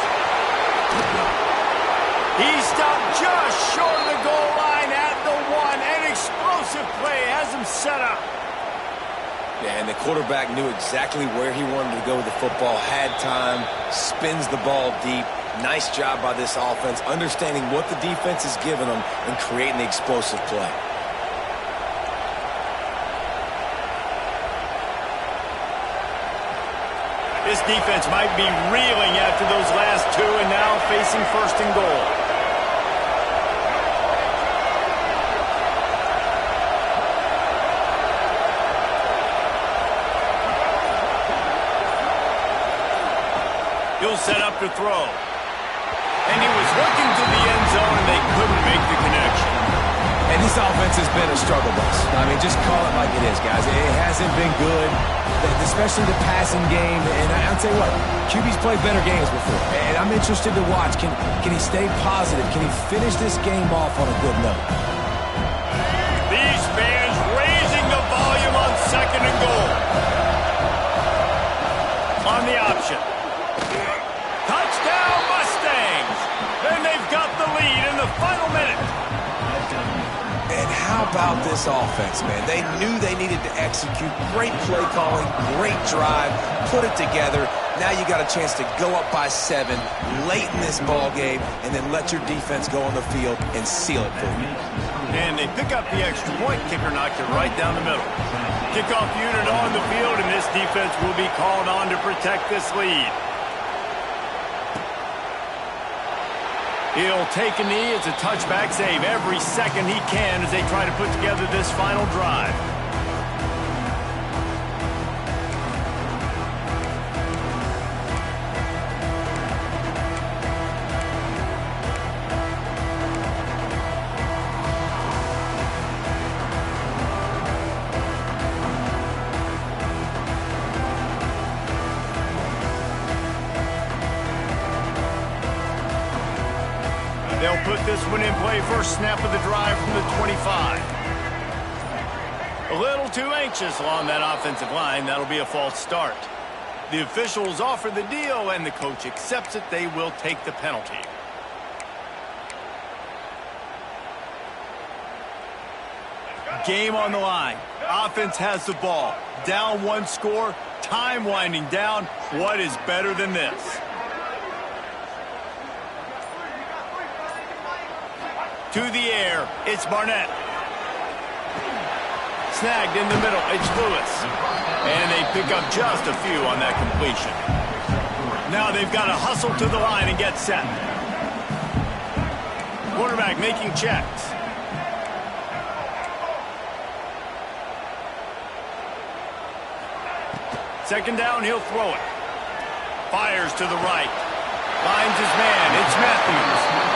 He stopped just short of the goal line at the 1. An explosive play has him set up. Yeah, and the quarterback knew exactly where he wanted to go with the football, had time, spins the ball deep. Nice job by this offense, understanding what the defense is giving them and creating the explosive play. This defense might be reeling after those last two and now facing first and goal. He'll set up to throw. And he was looking to the end zone, and they couldn't make the connection. And this offense has been a struggle bus. I mean, just call it like it is, guys. It hasn't been good, especially the passing game. And I'll tell you what, QB's played better games before. And I'm interested to watch. Can he stay positive? Can he finish this game off on a good note? These fans raising the volume on second and goal. On the option. Touchdown Mustangs! Then they've got the lead in the final minute. And how about this offense, man? They knew they needed to execute. Great play calling, great drive, put it together. Now you got a chance to go up by 7 late in this ball game and then let your defense go on the field and seal it for you. And they pick up the extra point. Kicker knocked it right down the middle. Kickoff unit on the field, and this defense will be called on to protect this lead. He'll take a knee. It's a touchback save every second he can as they try to put together this final drive. They'll put this one in play. First snap of the drive from the 25. A little too anxious along that offensive line. That'll be a false start. The officials offer the deal, and the coach accepts it. They will take the penalty. Game on the line. Offense has the ball. Down 1 score. Time winding down. What is better than this? To the air, it's Barnett. Snagged in the middle, it's Lewis. And they pick up just a few on that completion. Now they've got to hustle to the line and get set. Quarterback making checks. Second down, he'll throw it. Fires to the right. Finds his man, it's Matthews.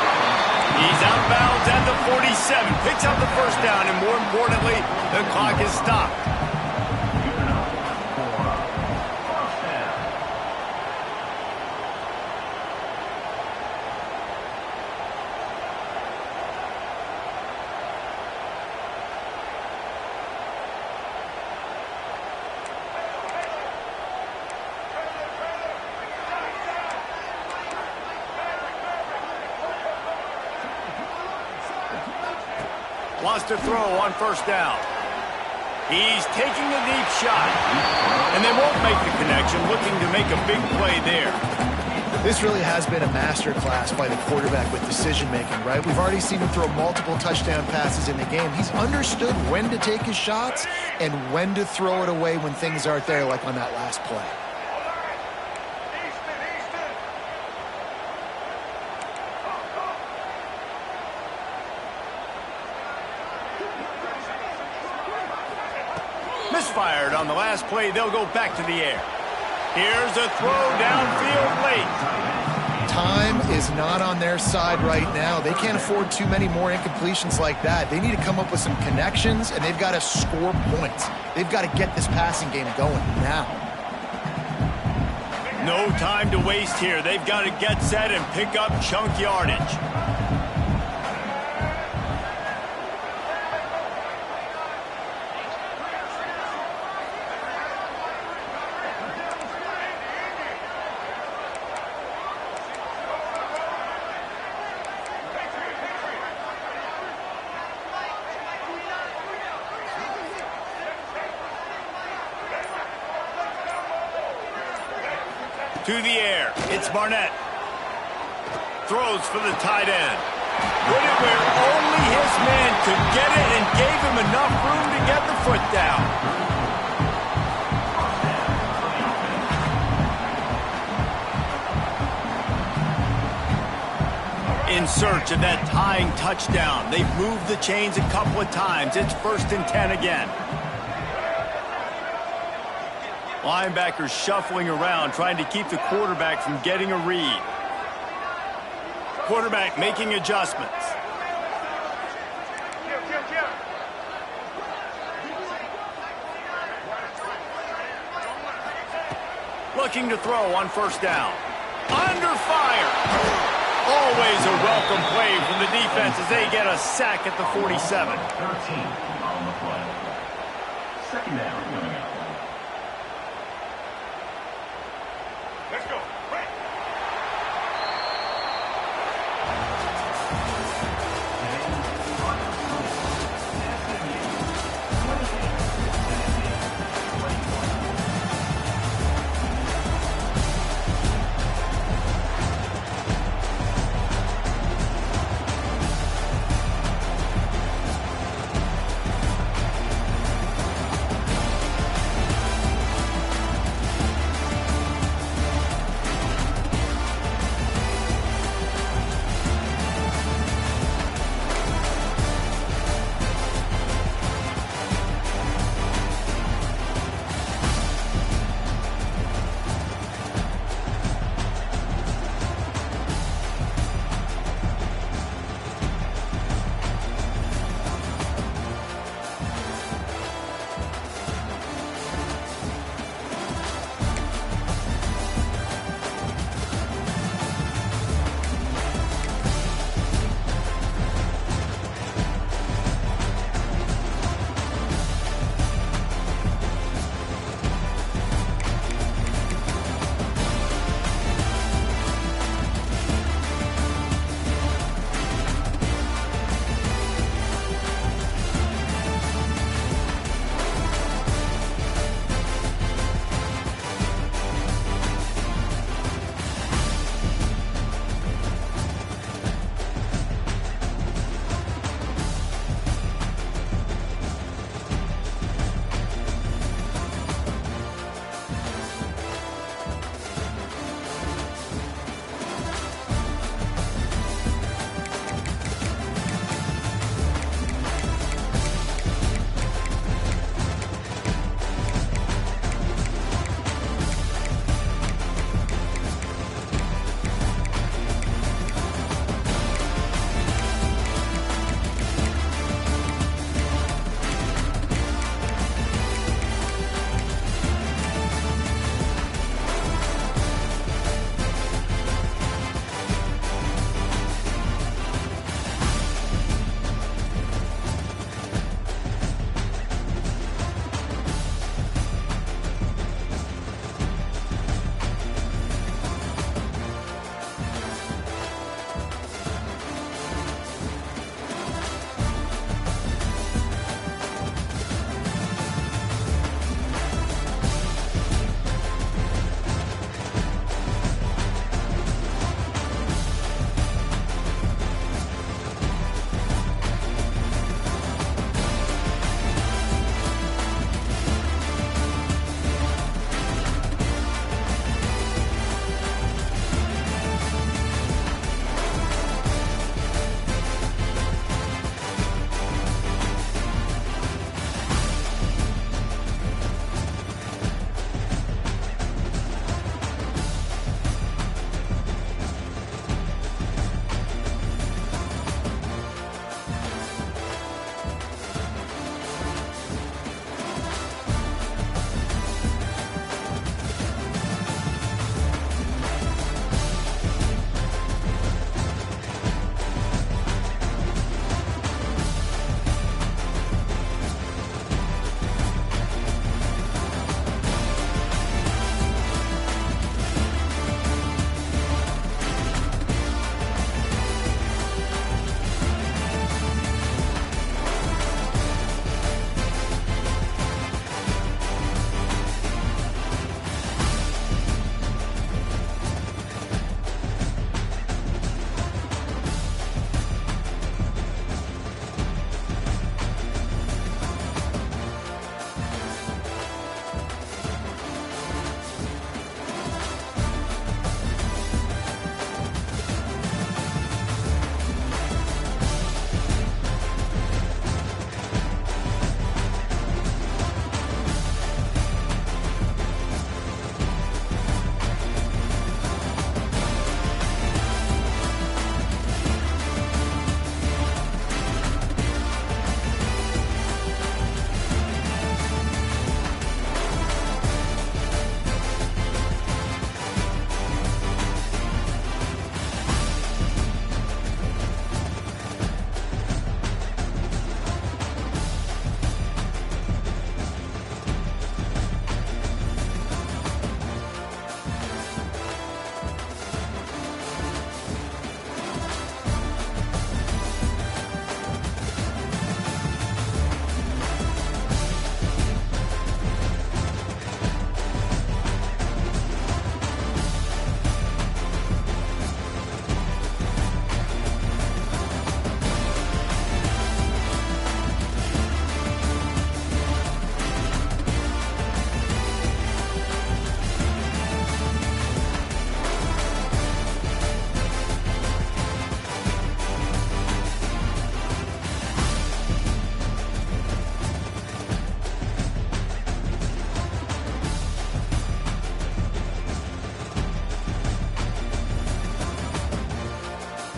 He's out of bounds at the 47. Picks up the first down, and more importantly, the clock is stopped. Wants to throw on first down. He's taking a deep shot. And they won't make the connection, looking to make a big play there. This really has been a masterclass by the quarterback with decision-making, right? We've already seen him throw multiple touchdown passes in the game. He's understood when to take his shots and when to throw it away when things aren't there, like on that last play. misfired on the last play. They'll go back to the air. Here's a throw downfield late. Time is not on their side right now. They can't afford too many more incompletions like that. They need to come up with some connections, and they've got to score points. They've got to get this passing game going now. No time to waste here. They've got to get set and pick up chunk yardage. To the air, it's Barnett. Throws for the tight end. Put it where only his man could get it and gave him enough room to get the foot down. In search of that tying touchdown. They've moved the chains a couple of times. It's 1st and 10 again. Linebackers shuffling around, trying to keep the quarterback from getting a read. Quarterback making adjustments. Looking to throw on 1st down. Under fire. Always a welcome play from the defense as they get a sack at the 47. 13 on the play. 2nd down coming up. Let's go.